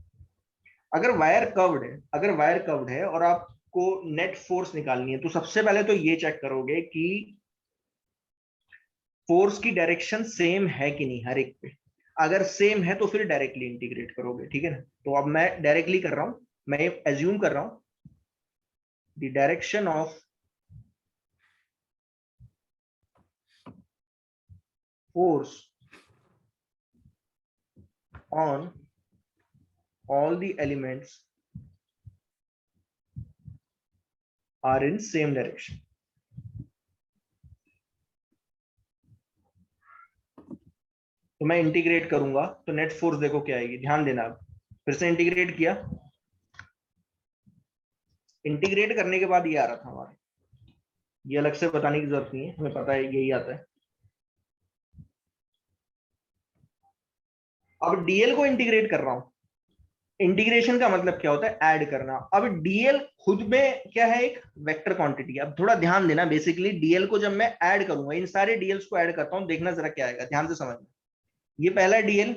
अगर वायर कव्ड है, अगर वायर कव्ड है और आपको नेट फोर्स निकालनी है, तो सबसे पहले तो ये चेक करोगे कि फोर्स की डायरेक्शन सेम है कि नहीं हर एक पे। अगर सेम है तो फिर डायरेक्टली इंटीग्रेट करोगे, ठीक है ना। तो अब मैं डायरेक्टली कर रहा हूं, मैं एज्यूम कर रहा हूं the direction of force on all the elements are in same direction। तो मैं इंटीग्रेट करूंगा तो नेट फोर्स देखो क्या आएगी, ध्यान देना। अब फिर से इंटीग्रेट किया, इंटीग्रेट करने के बाद ये आ रहा था हमारे, ये अलग से बताने की जरूरत नहीं है, हमें पता है यही आता है। अब डीएल को इंटीग्रेट कर रहा हूं, इंटीग्रेशन का मतलब क्या होता है, ऐड करना। अब डीएल खुद में क्या है, एक वेक्टर क्वांटिटी। अब थोड़ा ध्यान देना, बेसिकली डीएल को जब मैं ऐड करूंगा, इन सारे डीएल्स को ऐड करता हूं, देखना जरा क्या आएगा, ध्यान से समझना। ये पहला डीएल,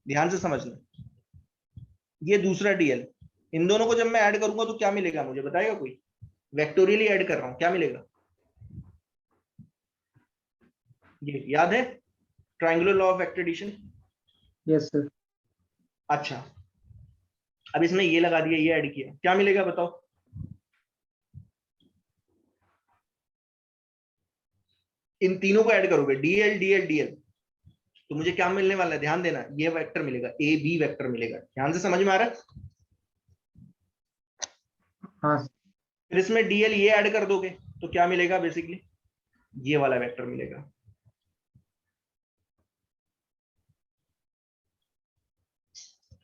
ध्यान से समझना, ये दूसरा डीएल, इन दोनों को जब मैं ऐड करूंगा तो क्या मिलेगा, मुझे बताएगा कोई। वेक्टोरियली ऐड कर रहा हूं, क्या मिलेगा, ये याद है, triangular law of vector addition. Yes sir. अच्छा, अब इसमें ये लगा दिया, ये ऐड किया, क्या मिलेगा बताओ। इन तीनों को ऐड करोगे, डीएल डीएल डीएल, तो मुझे क्या मिलने वाला है, ध्यान देना, ये वेक्टर मिलेगा, ए बी वेक्टर मिलेगा, ध्यान से समझ में आ रहा है। हाँ फिर इसमें डीएल ये ऐड कर दोगे तो क्या मिलेगा, बेसिकली ये वाला वेक्टर मिलेगा।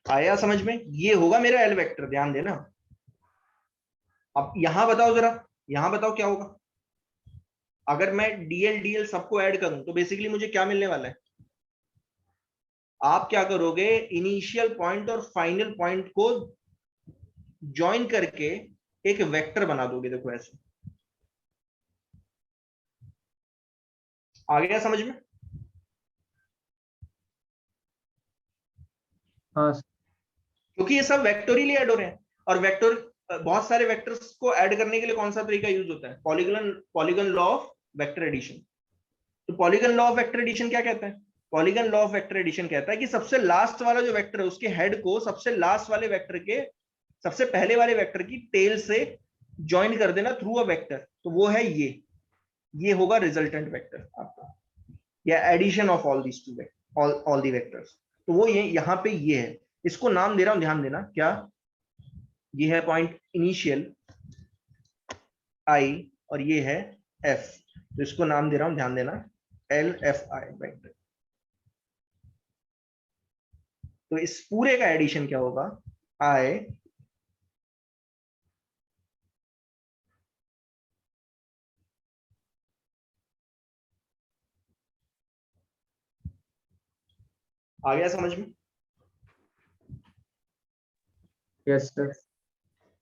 आया समझ में, ये होगा मेरा एल वेक्टर, ध्यान देना। अब यहां बताओ जरा, यहां बताओ क्या होगा, अगर मैं डीएल डीएल सबको ऐड करूं तो बेसिकली मुझे क्या मिलने वाला है। आप क्या करोगे, इनिशियल पॉइंट और फाइनल पॉइंट को ज्वाइन करके एक वेक्टर बना दोगे, देखो ऐसे। आ गया समझ में। हाँ सर। क्योंकि ये सब वेक्टोरियली ऐड हो रहे हैं, और वेक्टर, बहुत सारे वेक्टर्स को ऐड करने के लिए कौन सा तरीका यूज होता है, polygon law of vector addition. तो polygon law of vector addition क्या कहता है, polygon law of vector addition कहता है कि सबसे लास्ट वाला जो वेक्टर है उसके हेड को सबसे लास्ट वाले वेक्टर के सबसे पहले वाले वेक्टर की टेल से ज्वाइन कर देना थ्रू अ वेक्टर, तो वो है ये होगा रिजल्टेंट वेक्टर आपका, या addition of all these two all the vectors. तो वो ये यहां पे ये है, इसको नाम दे रहा हूं, ध्यान देना क्या, ये है पॉइंट इनिशियल आई और ये है एफ, तो इसको नाम दे रहा हूं, ध्यान देना, एल एफ आई वेक्टर। तो इस पूरे का एडिशन क्या होगा, आई आ गया समझ में। Yes sir.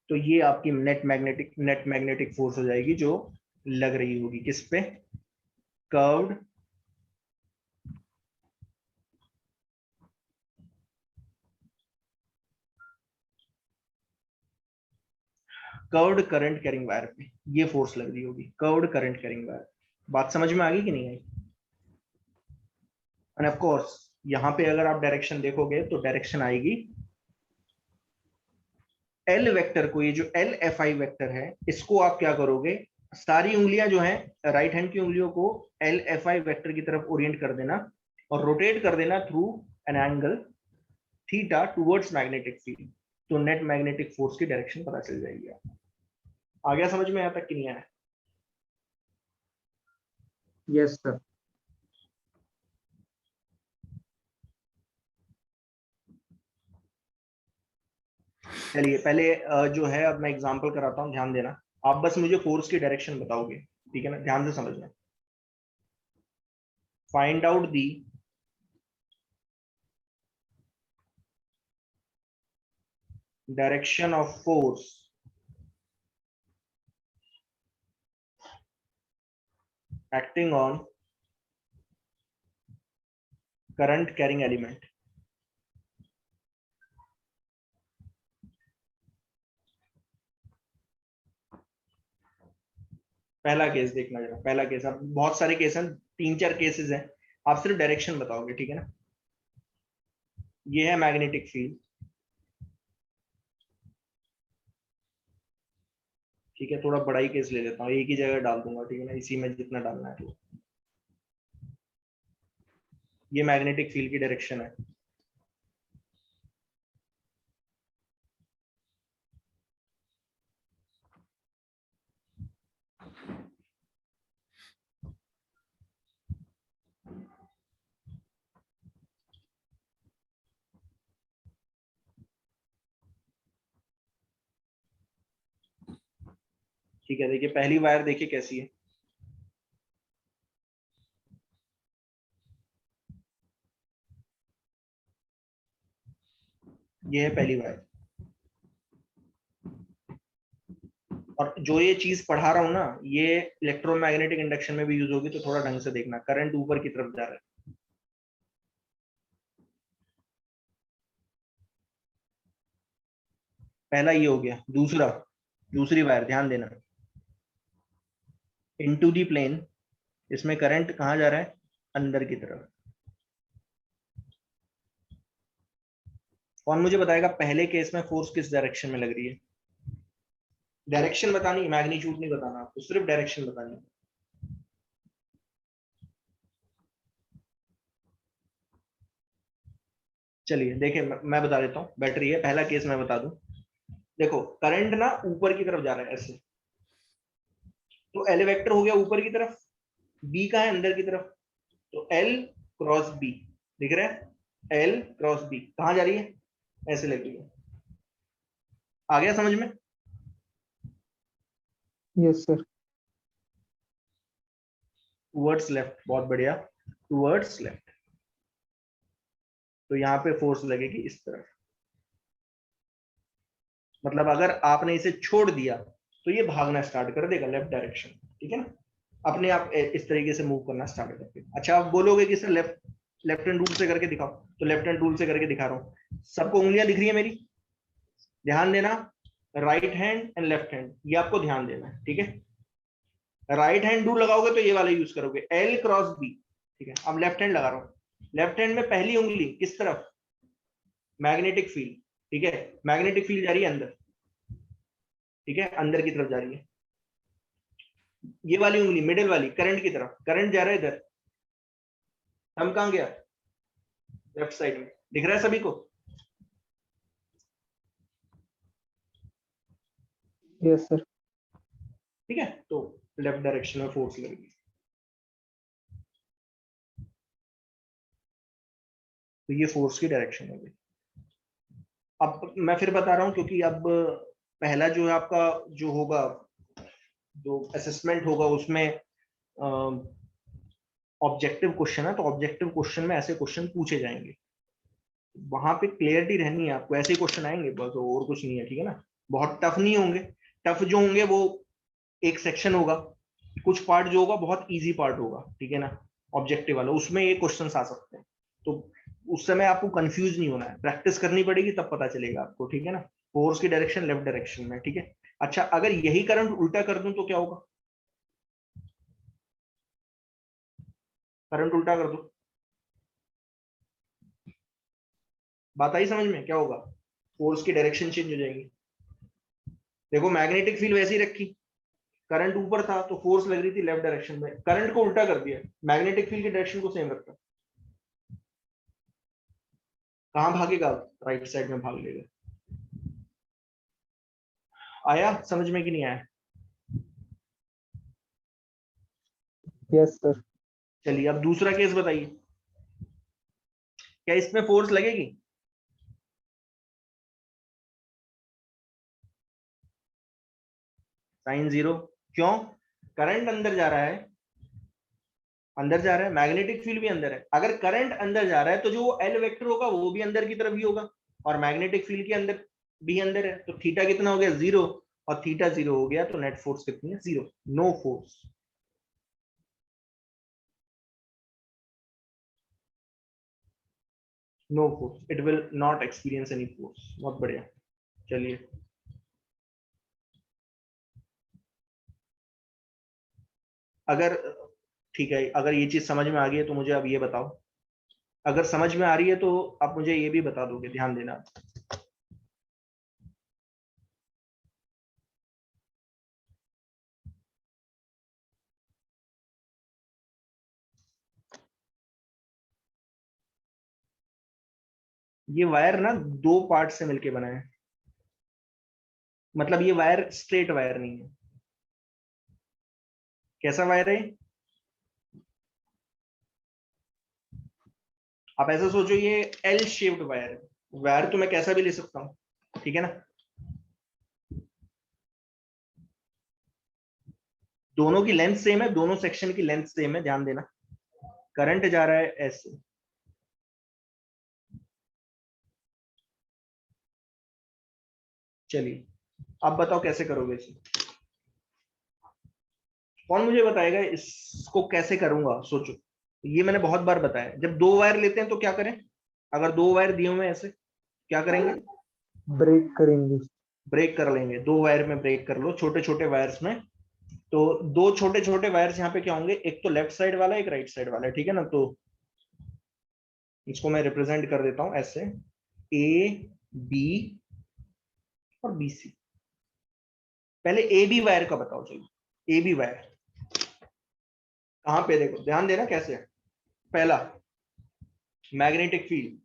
तो ये आपकी नेट मैग्नेटिक फोर्स हो जाएगी जो लग रही होगी किस पे, curved curved current carrying wire पे, ये फोर्स लग रही होगी कर्व्ड करंट कैरिंग वायर। बात समझ में आ गई कि नहीं आई। एंड ऑफ कोर्स यहाँ पे अगर आप डायरेक्शन देखोगे तो डायरेक्शन आएगी एल वेक्टर को, ये जो एल एफ आई वेक्टर है इसको आप क्या करोगे, सारी उंगलियां जो है राइट हैंड की उंगलियों को एल एफ आई वेक्टर की तरफ ओरिएंट कर देना और रोटेट कर देना through an angle theta towards magnetic field, तो नेट मैग्नेटिक फोर्स की डायरेक्शन पता चल जाएगी आपको। आ गया समझ में, यहां तक कि नहीं आया? Yes sir. चलिए पहले जो है अब मैं एग्जांपल कराता हूं, ध्यान देना। आप बस मुझे फोर्स की डायरेक्शन बताओगे, ठीक है ना, ध्यान से समझना। Find out the direction of force acting on current carrying element। पहला केस देखना जरा, पहला केस, अब बहुत सारे केस हैं, 3-4 केसेस हैं, आप सिर्फ डायरेक्शन बताओगे, ठीक है ना। ये है मैग्नेटिक फील्ड, ठीक है, थोड़ा बड़ा ही केस ले लेता हूँ, एक ही जगह डाल दूंगा, ठीक है ना, इसी में जितना डालना है। ये मैग्नेटिक फील्ड की डायरेक्शन है, ठीक है। देखिए पहली वायर देखिए कैसी है, ये है पहली वायर। और जो ये चीज पढ़ा रहा हूं ना, ये इलेक्ट्रोमैग्नेटिक इंडक्शन में भी यूज होगी, तो थोड़ा ढंग से देखना, करंट ऊपर की तरफ जा रहा है। पहला ये हो गया। दूसरा, दूसरी वायर ध्यान देना, इनटू दी प्लेन, इसमें करंट कहाँ जा रहा है, अंदर की तरफ। कौन मुझे बताएगा पहले केस में फोर्स किस डायरेक्शन में लग रही है? डायरेक्शन बतानी, मैग्नीट्यूड नहीं बताना आपको, सिर्फ डायरेक्शन बतानी है। चलिए देखिए मैं बता देता हूँ, बैटरी है, पहला केस मैं बता दूं। देखो करंट ना ऊपर की तरफ जा रहा है ऐसे, तो एल वेक्टर हो गया ऊपर की तरफ, बी का है अंदर की तरफ, तो एल क्रॉस बी, दिख रहा है, एल क्रॉस बी कहाँ जा रही है, ऐसे लग रही है। आ गया समझ में? Yes sir. टूवर्ड्स लेफ्ट, बहुत बढ़िया, टूवर्ड्स लेफ्ट। तो यहाँ पे फोर्स लगेगी इस तरफ, मतलब अगर आपने इसे छोड़ दिया तो ये भागना स्टार्ट कर देगा लेफ्ट डायरेक्शन, ठीक है ना, अपने आप इस तरीके से मूव करना स्टार्ट कर देगा। अच्छा आप बोलोगे कि सर लेफ्ट हैंड रूल से करके दिखाओ, तो लेफ्ट हैंड रूल से करके दिखा रहा हूँ। सबको उंगलियां दिख रही है मेरी? ध्यान देना, right hand and left hand, ये आपको ध्यान देना है, ठीक है। राइट हैंड रूल लगाओगे तो ये वाला यूज करोगे, एल क्रॉस बी, ठीक है। अब लेफ्ट हैंड लगा रहा हूँ, लेफ्ट हैंड में पहली उंगली किस तरफ, मैग्नेटिक फील्ड, ठीक है, मैग्नेटिक फील्ड जा रही है अंदर, ठीक है, अंदर की तरफ जा रही है। ये वाली उंगली मिडिल वाली करंट की तरफ, करंट जा रहा है इधर, हम कहां गया, लेफ्ट साइड में, दिख रहा है सभी को? Yes sir. ठीक है, तो लेफ्ट डायरेक्शन में फोर्स लगेगी, तो ये फोर्स की डायरेक्शन होगी। अब मैं फिर बता रहा हूं, क्योंकि अब पहला जो है आपका जो होगा, जो असेसमेंट होगा उसमें ऑब्जेक्टिव क्वेश्चन है, तो ऑब्जेक्टिव क्वेश्चन में ऐसे क्वेश्चन पूछे जाएंगे, वहां पे क्लियरिटी रहनी है आपको, ऐसे क्वेश्चन आएंगे बस, और कुछ नहीं है, ठीक है ना। बहुत टफ नहीं होंगे, टफ जो होंगे वो एक सेक्शन होगा, कुछ पार्ट जो होगा बहुत इजी पार्ट होगा, ठीक है ना, ऑब्जेक्टिव वाला, उसमें ये क्वेश्चंस आ सकते हैं। तो उस समय आपको कंफ्यूज नहीं होना है, प्रैक्टिस करनी पड़ेगी तब पता चलेगा आपको, ठीक है ना। फोर्स की डायरेक्शन लेफ्ट डायरेक्शन में, ठीक है। अच्छा अगर यही करंट उल्टा कर दूं तो क्या होगा, करंट उल्टा कर दो, बात आई समझ में? क्या होगा? फोर्स की डायरेक्शन चेंज हो जाएगी। देखो मैग्नेटिक फील्ड वैसी रखी, करंट ऊपर था तो फोर्स लग रही थी लेफ्ट डायरेक्शन में, करंट को उल्टा कर दिया, मैग्नेटिक फील्ड की डायरेक्शन को सेम रखा, कहां भागेगा? राइट साइड में भाग लेगा। आया समझ में कि नहीं आया? Yes sir. चलिए अब दूसरा केस बताइए, क्या इसमें फोर्स लगेगी? Sine zero. क्यों? करंट अंदर जा रहा है, अंदर जा रहा है, मैग्नेटिक फील्ड भी अंदर है। अगर करंट अंदर जा रहा है तो जो वो एल वेक्टर होगा वो भी अंदर की तरफ ही होगा, और मैग्नेटिक फील्ड के अंदर भी अंदर है, तो थीटा कितना हो गया? जीरो। और थीटा जीरो हो गया तो नेट फोर्स कितनी है? Zero. No force. No force, it will not experience any force. बहुत बढ़िया। चलिए अगर, ठीक है, अगर ये चीज समझ में आ गई है तो मुझे अब ये बताओ, अगर समझ में आ रही है तो आप मुझे ये भी बता दोगे, ध्यान देना। ये वायर ना दो पार्ट से मिलके बना है, मतलब ये वायर स्ट्रेट वायर नहीं है। कैसा वायर है? आप ऐसा सोचो, ये एल शेप्ड वायर है। वायर तो मैं कैसा भी ले सकता हूं, ठीक है ना? दोनों की लेंथ सेम है, दोनों सेक्शन की लेंथ सेम है, ध्यान देना। करंट जा रहा है ऐसे, चलिए अब बताओ कैसे करोगे इसे? कौन मुझे बताएगा इसको कैसे करूंगा? सोचो, ये मैंने बहुत बार बताया, जब दो वायर लेते हैं तो क्या करें? अगर दो वायर दिए हुए हैं ऐसे, क्या करेंगे? ब्रेक करेंगे। ब्रेक कर लेंगे, दो वायर में ब्रेक कर लो, छोटे छोटे वायर्स में। तो दो छोटे छोटे वायर्स यहाँ पे क्या होंगे? एक तो लेफ्ट साइड वाला, एक राइट साइड वाला, ठीक है ना? तो इसको मैं रिप्रेजेंट कर देता हूं ऐसे, ए बी और बी सी। पहले ए बी वायर का बताओ। चलो ए बी वायर कहां पे, देखो ध्यान देना कैसे है। पहला मैग्नेटिक फील्ड,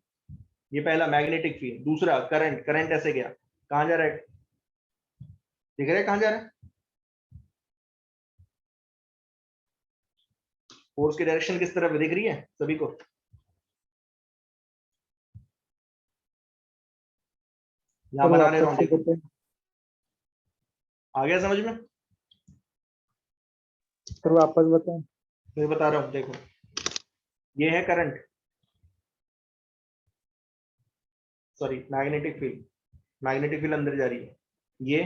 ये पहला मैग्नेटिक फील्ड। दूसरा करंट, करंट ऐसे गया, कहां जा रहा है? दिख रहा है कहां जा रहा है? फोर्स की डायरेक्शन किस तरफ दिख रही है सभी को? यहां सर बना ले रहा वापस हूं, से देखो। बताएं। आ गया समझ में? सर वापस बताएं। मैं बता रहा हूं, देखो ये है current, sorry magnetic field. Magnetic field अंदर जा रही है, ये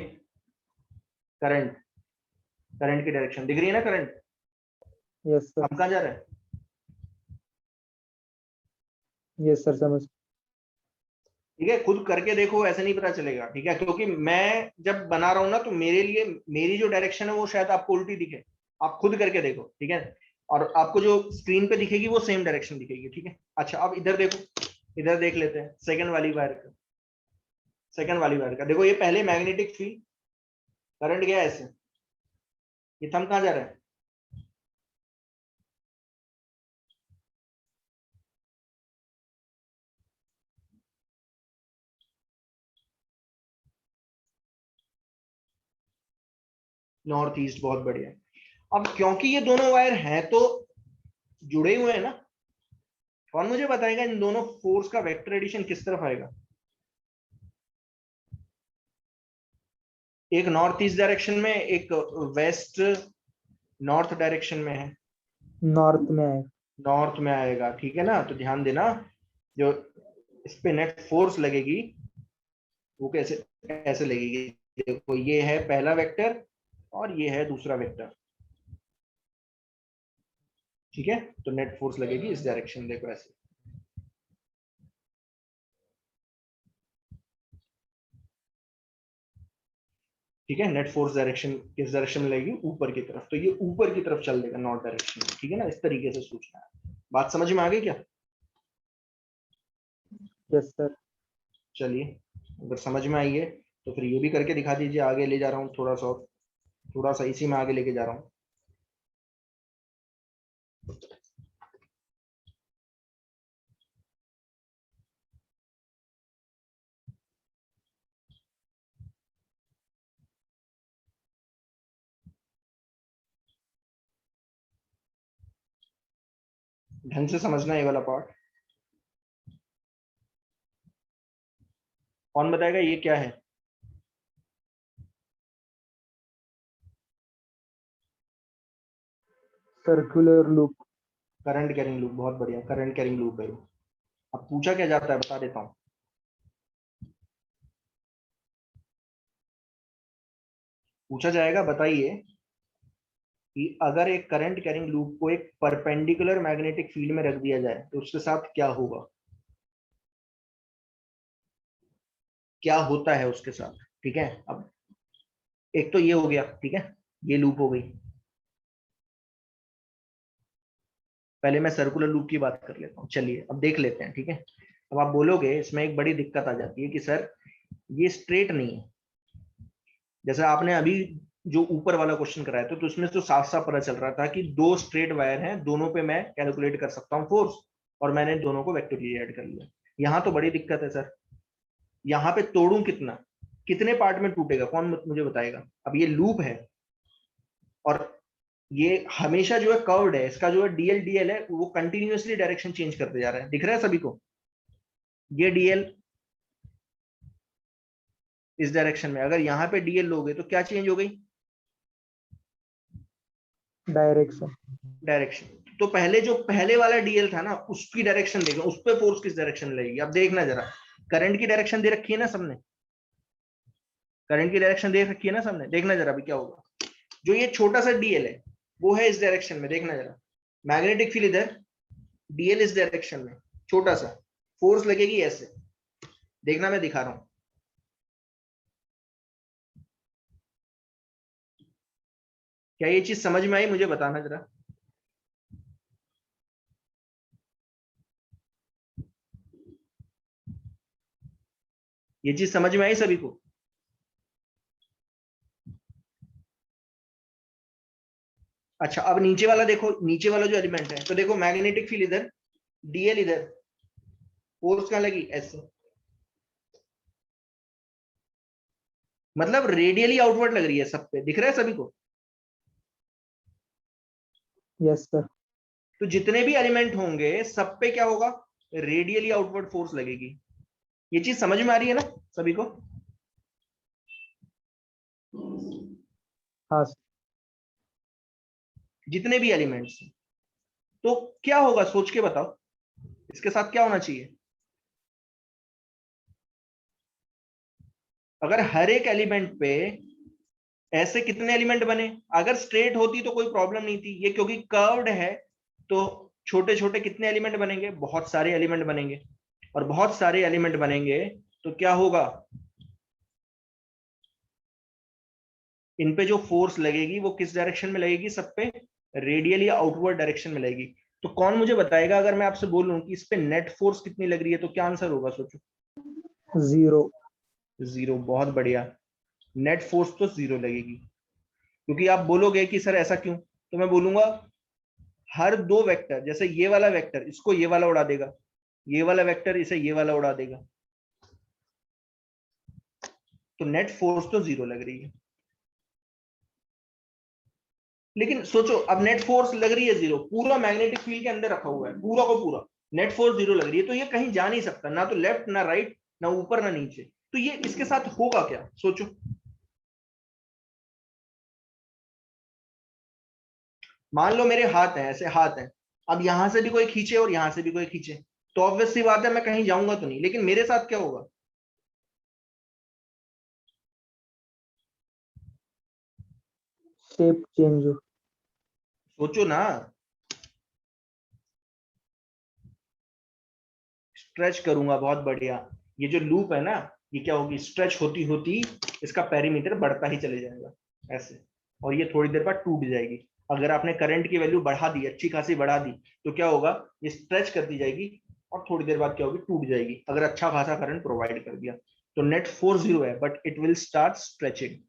करंट, करंट की डायरेक्शन दिख रही है ना? Current yes sir. अब कहां जा रहा है? यस सर समझ। ठीक है, खुद करके देखो, ऐसे नहीं पता चलेगा, ठीक है? क्योंकि मैं जब बना रहा हूं ना तो मेरे लिए मेरी जो डायरेक्शन है वो शायद आपको उल्टी दिखे। आप खुद करके देखो, ठीक है? और आपको जो स्क्रीन पे दिखेगी वो सेम डायरेक्शन दिखेगी, ठीक है? अच्छा अब इधर देखो, इधर देख लेते हैं सेकंड वाली वायर का। सेकंड वाली वायर का देखो, ये पहले मैग्नेटिक फील्ड, करंट गया ऐसे, ये थंब कहां जा रहा है? North east. बहुत बढ़िया। अब क्योंकि ये दोनों वायर हैं तो जुड़े हुए हैं ना, कौन मुझे बताएगा इन दोनों फोर्स का वेक्टर एडिशन किस तरफ आएगा? एक नॉर्थ ईस्ट डायरेक्शन में, एक वेस्ट नॉर्थ डायरेक्शन में है। नॉर्थ में आए। नॉर्थ में आएगा, ठीक है ना? तो ध्यान देना, जो इस पे नेट फोर्स लगेगी वो कैसे, ऐसे लगेगी। देखो ये है पहला वेक्टर और ये है दूसरा वेक्टर, ठीक है? तो नेट फोर्स लगेगी इस डायरेक्शन, देखो ऐसे। ठीक है, नेट फोर्स डायरेक्शन किस डायरेक्शन में लगेगी? ऊपर की तरफ। तो ये ऊपर की तरफ चल देगा नॉर्थ डायरेक्शन में, ठीक है ना? इस तरीके से सोचना है। बात समझ में आ गई क्या? Yes sir. चलिए अगर समझ में आई है तो फिर ये भी करके दिखा दीजिए। आगे ले जा रहा हूँ थोड़ा सा और, थोड़ा सा इसी में आगे लेके जा रहा हूँ। ढंग से समझना ये वाला पार्ट। कौन बताएगा ये क्या है? Circular loop. Current carrying loop, बहुत बढ़िया, करंट कैरिंग लूप है। अब पूछा क्या जाता है बता देता हूँ। पूछा जाएगा, बताइए कि अगर एक करंट कैरिंग लूप को एक परपेंडिकुलर मैग्नेटिक फील्ड में रख दिया जाए तो उसके साथ क्या होगा, क्या होता है उसके साथ। ठीक है, अब एक तो ये हो गया, ठीक है, ये लूप हो गई। पहले मैं सर्कुलर लूप की बात कर लेता हूँ, चलिए अब देख लेते हैं। ठीक है, अब आप बोलोगे इसमें एक बड़ी दिक्कत आ जाती है कि सर ये स्ट्रेट नहीं है। जैसे आपने अभी जो ऊपर वाला क्वेश्चन कराया था तो उसमें तो साफ साफ पता चल रहा था कि दो स्ट्रेट वायर हैं, दोनों पे मैं कैलकुलेट कर सकता हूँ फोर्स, और मैंने दोनों को वेक्टोरियली ऐड कर लिया। यहाँ तो बड़ी दिक्कत है सर, यहाँ पे तोड़ू कितना, कितने पार्ट में टूटेगा, कौन मुझे बताएगा। अब ये लूप है और ये हमेशा जो है कर्व्ड है, इसका जो है डीएल डीएल है वो कंटिन्यूअसली डायरेक्शन चेंज करते जा रहा है, दिख रहा है सभी को। ये डीएल इस डायरेक्शन में, अगर यहाँ पे डीएल लोगे तो क्या चेंज हो गई, डायरेक्शन। डायरेक्शन। तो पहले जो पहले वाला डीएल था ना उसकी डायरेक्शन देखो, उस पर फोर्स किस डायरेक्शन में लगेगी। अब देखना जरा, करंट की डायरेक्शन दे रखी है ना सबने, करंट की डायरेक्शन दे रखी है ना सबने, देखना जरा अभी क्या होगा। जो ये छोटा सा डीएल है वो है इस डायरेक्शन में, देखना जरा, मैग्नेटिक फील्ड इधर, डीएल इस डायरेक्शन में, छोटा सा, फोर्स लगेगी ऐसे, देखना मैं दिखा रहा हूं। क्या ये चीज समझ में आई, मुझे बताना जरा। ये चीज समझ में आई सभी को? अच्छा अब नीचे वाला देखो, नीचे वाला जो एलिमेंट है तो देखो मैग्नेटिक फील्ड इधर, डीएल इधर, फोर्स कहां लगी, ऐसे, मतलब रेडियली आउटवर्ड लग रही है सब पे, दिख रहा है सभी को। Yes sir. तो जितने भी एलिमेंट होंगे सब पे क्या होगा, रेडियली आउटवर्ड फोर्स लगेगी। ये चीज समझ में आ रही है ना सभी को? हाँ सर। जितने भी एलिमेंट्स, तो क्या होगा सोच के बताओ, इसके साथ क्या होना चाहिए। अगर हर एक एलिमेंट पे ऐसे कितने एलिमेंट बने, अगर स्ट्रेट होती तो कोई प्रॉब्लम नहीं थी, ये क्योंकि कर्व्ड है तो छोटे छोटे कितने एलिमेंट बनेंगे, बहुत सारे एलिमेंट बनेंगे, और बहुत सारे एलिमेंट बनेंगे तो क्या होगा, इन पे जो फोर्स लगेगी वो किस डायरेक्शन में लगेगी, सब पे रेडियली आउटवर्ड डायरेक्शन में लगेगी। तो कौन मुझे बताएगा अगर मैं आपसे बोलूं कि इस पे नेट फोर्स कितनी लग रही है तो क्या आंसर होगा, सोचो। जीरो। जीरो, बहुत बढ़िया, नेट फोर्स तो जीरो लगेगी। क्योंकि आप बोलोगे कि सर ऐसा क्यों, तो मैं बोलूंगा हर दो वेक्टर, जैसे ये वाला वेक्टर इसको ये वाला उड़ा देगा, ये वाला वेक्टर इसे ये वाला उड़ा देगा, तो नेट फोर्स तो जीरो लग रही है। लेकिन सोचो अब नेट फोर्स लग रही है जीरो, पूरा मैग्नेटिक फील्ड के अंदर रखा हुआ है, पूरा को पूरा नेट फोर्स जीरो लग रही है, तो ये कहीं जा नहीं सकता, ना तो लेफ्ट ना राइट, ना ऊपर ना नीचे। तो ये इसके साथ होगा क्या, सोचो। मान लो मेरे हाथ है, ऐसे हाथ है, अब यहां से भी कोई खींचे और यहां से भी कोई खींचे, तो ऑब्वियस सी बात है मैं कहीं जाऊंगा तो नहीं, लेकिन मेरे साथ क्या होगा, शेप चेंज हो। सोचो ना। स्ट्रेच करूंगा, बहुत बढ़िया, ये जो लूप है ना ये क्या होगी, स्ट्रेच होती होती इसका पेरीमीटर बढ़ता ही चले जाएगा ऐसे, और ये थोड़ी देर बाद टूट जाएगी। अगर आपने करंट की वैल्यू बढ़ा दी, अच्छी खासी बढ़ा दी, तो क्या होगा, ये स्ट्रेच करती जाएगी, और थोड़ी देर बाद क्या होगी, टूट जाएगी अगर अच्छा खासा करंट प्रोवाइड कर दिया। तो नेट फोर्स 0 है but it will start stretching.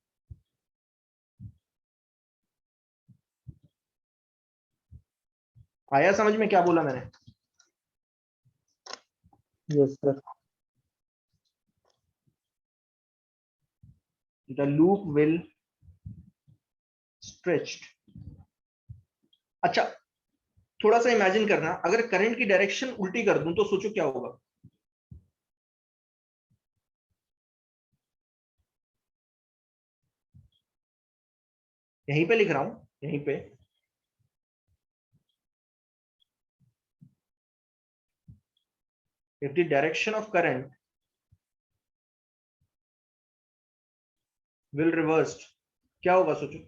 आया समझ में क्या बोला मैंने? Yes, sir. The loop will stretched. अच्छा, थोड़ा सा इमेजिन करना, अगर करंट की डायरेक्शन उल्टी कर दूं तो सोचो क्या होगा। यहीं पे लिख रहा हूं, यहीं पे। if the direction of current will reversed, क्या होगा सोचो।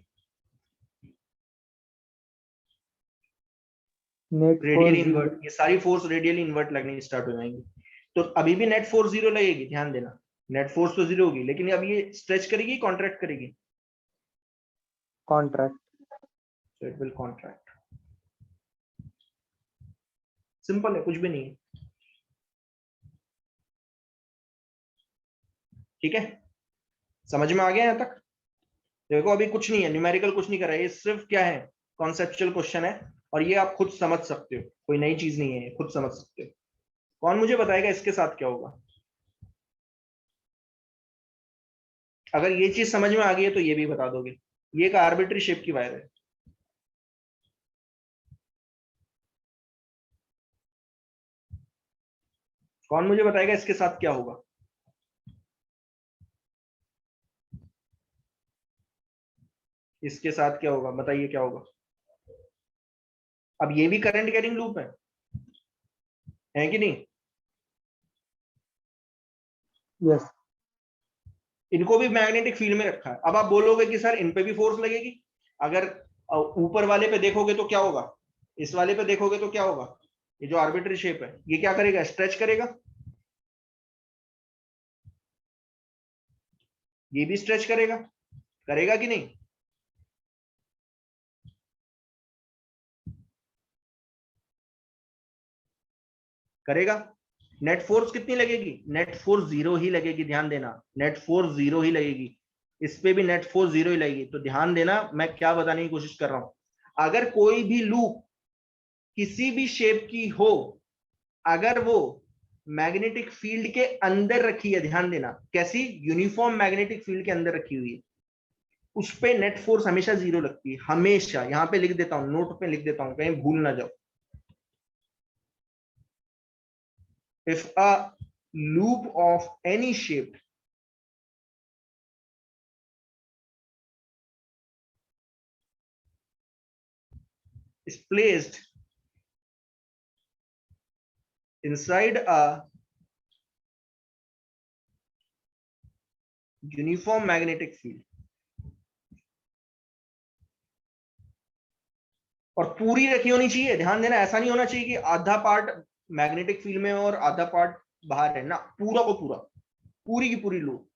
Net radially force invert, 0. ये सारी फोर्स रेडियली इन्वर्ट लगनी स्टार्ट हो जाएंगी। तो अभी भी नेट फोर्स 0 लगेगी, ध्यान देना। नेट फोर्स तो 0 होगी, लेकिन अब ये स्ट्रेच करेगी कॉन्ट्रैक्ट करेगी? Contract. so it will contract। Simple है, कुछ भी नहीं है। ठीक है, समझ में आ गया यहां तक? देखो अभी कुछ नहीं है, न्यूमेरिकल कुछ नहीं कर रहा है, ये सिर्फ क्या है, कॉन्सेप्चुअल क्वेश्चन है। और ये आप खुद समझ सकते हो, कोई नई चीज नहीं है, खुद समझ सकते हो। कौन मुझे बताएगा इसके साथ क्या होगा? अगर ये चीज समझ में आ गई है तो ये भी बता दोगे। ये एक आर्बिट्री शेप की वायर है। कौन मुझे बताएगा इसके साथ क्या होगा? इसके साथ क्या होगा, बताइए क्या होगा? अब ये भी करंट कैरिंग लूप है कि नहीं? Yes. इनको भी मैग्नेटिक फील्ड में रखा है। अब आप बोलोगे कि सर इन पे भी फोर्स लगेगी। अगर ऊपर वाले पे देखोगे तो क्या होगा, इस वाले पे देखोगे तो क्या होगा, ये जो आर्बिट्री शेप है ये क्या करेगा, स्ट्रेच करेगा। ये भी स्ट्रेच करेगा, करेगा कि नहीं? करेगा। नेट फोर्स कितनी लगेगी, नेट फोर्स 0 ही लगेगी, ध्यान देना। नेट फोर्स 0 ही लगेगी, इस पे भी नेट फोर्स 0 ही लगेगी। तो ध्यान देना मैं क्या बताने की कोशिश कर रहा हूं। अगर कोई भी लूप किसी भी शेप की हो, अगर वो मैग्नेटिक फील्ड के अंदर रखी है, ध्यान देना कैसी, यूनिफॉर्म मैग्नेटिक फील्ड के अंदर रखी हुई है, उस पे नेट फोर्स हमेशा 0 लगती है, हमेशा। यहां पे लिख देता हूं, नोट पे लिख देता हूं, कहीं भूल ना जाओ। if a loop of any shape is placed inside a uniform magnetic field, और पूरी रखी होनी चाहिए, ध्यान देना, ऐसा नहीं होना चाहिए कि आधा पार्ट मैग्नेटिक फील्ड में और आधा पार्ट बाहर है ना, पूरा को पूरा, पूरी की पूरी लूप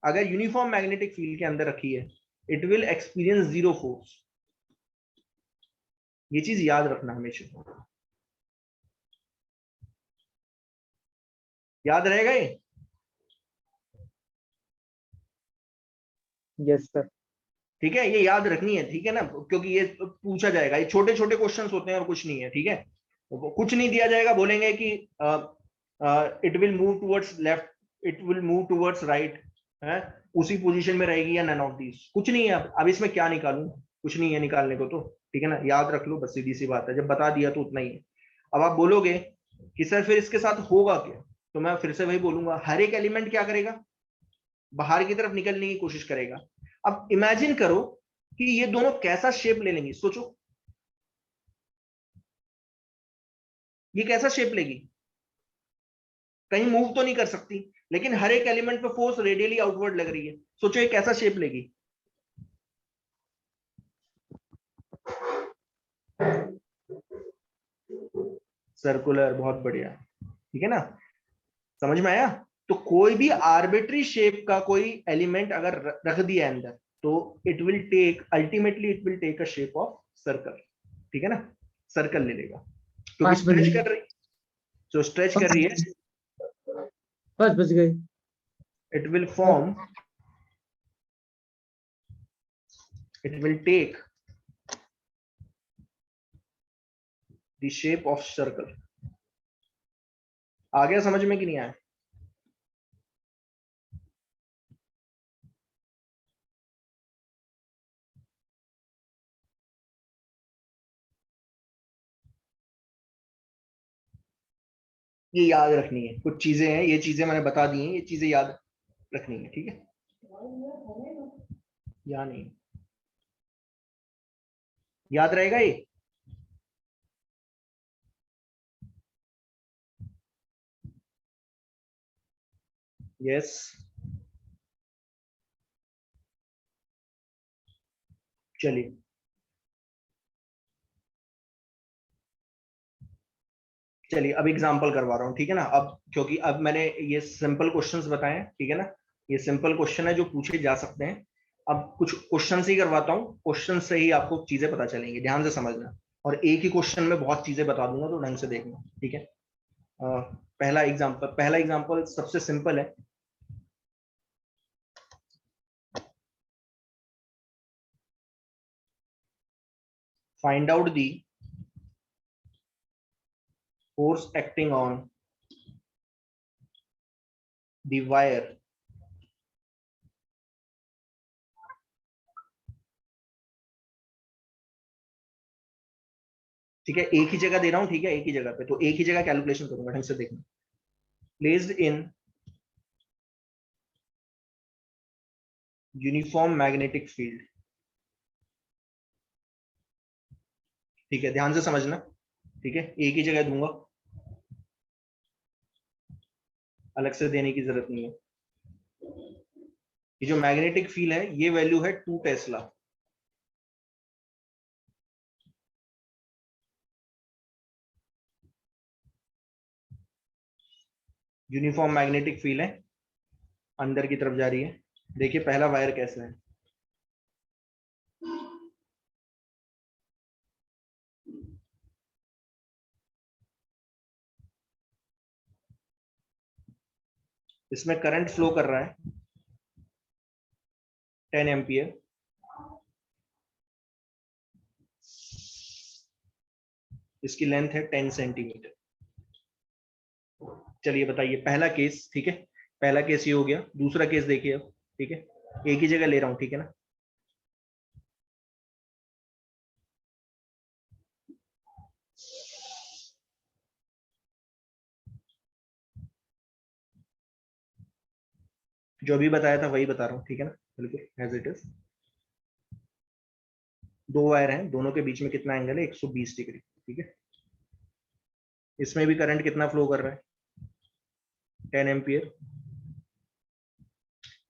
अगर यूनिफॉर्म मैग्नेटिक फील्ड के अंदर रखी है, इट विल एक्सपीरियंस 0 फोर्स। ये चीज याद रखना हमेशा, याद रहेगा ये। Yes, sir. ठीक है, ये याद रखनी है, ठीक है ना, क्योंकि ये पूछा जाएगा, ये छोटे छोटे क्वेश्चंस होते हैं और कुछ नहीं है। ठीक है, कुछ नहीं दिया जाएगा, बोलेंगे कि it will move towards left, it will move towards right, है उसी पोजीशन में रहेगी या नन ऑफ दीज, कुछ नहीं है। अब इसमें क्या निकालूं, कुछ नहीं है निकालने को तो, ठीक है ना, याद रख लो बस, सीधी सी बात है, जब बता दिया तो उतना ही है। अब आप बोलोगे कि सर फिर इसके साथ होगा क्या, तो मैं फिर से वही बोलूंगा, हर एक एलिमेंट क्या करेगा, बाहर की तरफ निकलने की कोशिश करेगा। अब इमेजिन करो कि ये दोनों कैसा शेप ले लेंगी, सोचो ये कैसा शेप लेगी। कहीं मूव तो नहीं कर सकती, लेकिन हर एक एलिमेंट पे फोर्स रेडियली आउटवर्ड लग रही है, सोचो ये कैसा शेप लेगी। सर्कुलर, बहुत बढ़िया, ठीक है ना, समझ में आया। तो कोई भी आर्बिट्री शेप का कोई एलिमेंट अगर रख दिया अंदर, तो it will take, ultimately it will take a shape of circle, ठीक है ना, सर्कल ले लेगा क्योंकि स्ट्रेच कर रही। सो स्ट्रेच कर रही है, बस बच गए। it will form, it will take the shape of circle. आ गया समझ में कि नहीं आया? ये याद रखनी है, कुछ चीजें हैं, ये चीजें मैंने बता दी हैं, ये चीजें याद रखनी है, ठीक है? या नहीं याद रहेगा ये? यस, चलिए चलिए अब एग्जांपल करवा रहा हूँ, ठीक है ना? अब क्योंकि अब मैंने ये सिंपल क्वेश्चंस बताए हैं, ठीक है ना? ये सिंपल क्वेश्चन है जो पूछे जा सकते हैं। अब कुछ क्वेश्चन ही करवाता हूँ, क्वेश्चन से ही आपको चीजें पता चलेंगी, ध्यान से समझना। और एक ही क्वेश्चन में बहुत चीजें बता दूंगा, तो ढंग से देखना, ठीक है? पहला एग्जाम्पल सबसे सिंपल है। Find out the force acting on the wire ठीक है, एक ही जगह दे रहा हूं, ठीक है? एक ही जगह पे, तो एक ही जगह कैलकुलेशन करूंगा, ढंग से देखना। Placed in uniform magnetic field, ठीक है? ध्यान से समझना, ठीक है? एक ही जगह दूंगा, अलग से देने की जरूरत नहीं है। ये जो मैग्नेटिक फील्ड है, ये वैल्यू है 2 टेस्ला। यूनिफॉर्म मैग्नेटिक फील्ड है, अंदर की तरफ जा रही है। देखिए पहला वायर कैसा है, इसमें करंट फ्लो कर रहा है 10 एम्पियर। इसकी लेंथ है 10 सेंटीमीटर। चलिए बताइए पहला केस, ठीक है? पहला केस ये हो गया। दूसरा केस देखिए अब, ठीक है? एक ही जगह ले रहा हूं, ठीक है ना? जो अभी बताया था वही बता रहा हूँ, ठीक है ना? बिल्कुल एज इट इज। दो वायर हैं, दोनों के बीच में कितना एंगल है? 120 डिग्री, ठीक है? इसमें भी करंट कितना फ्लो कर रहा है? 10 एम्पियर।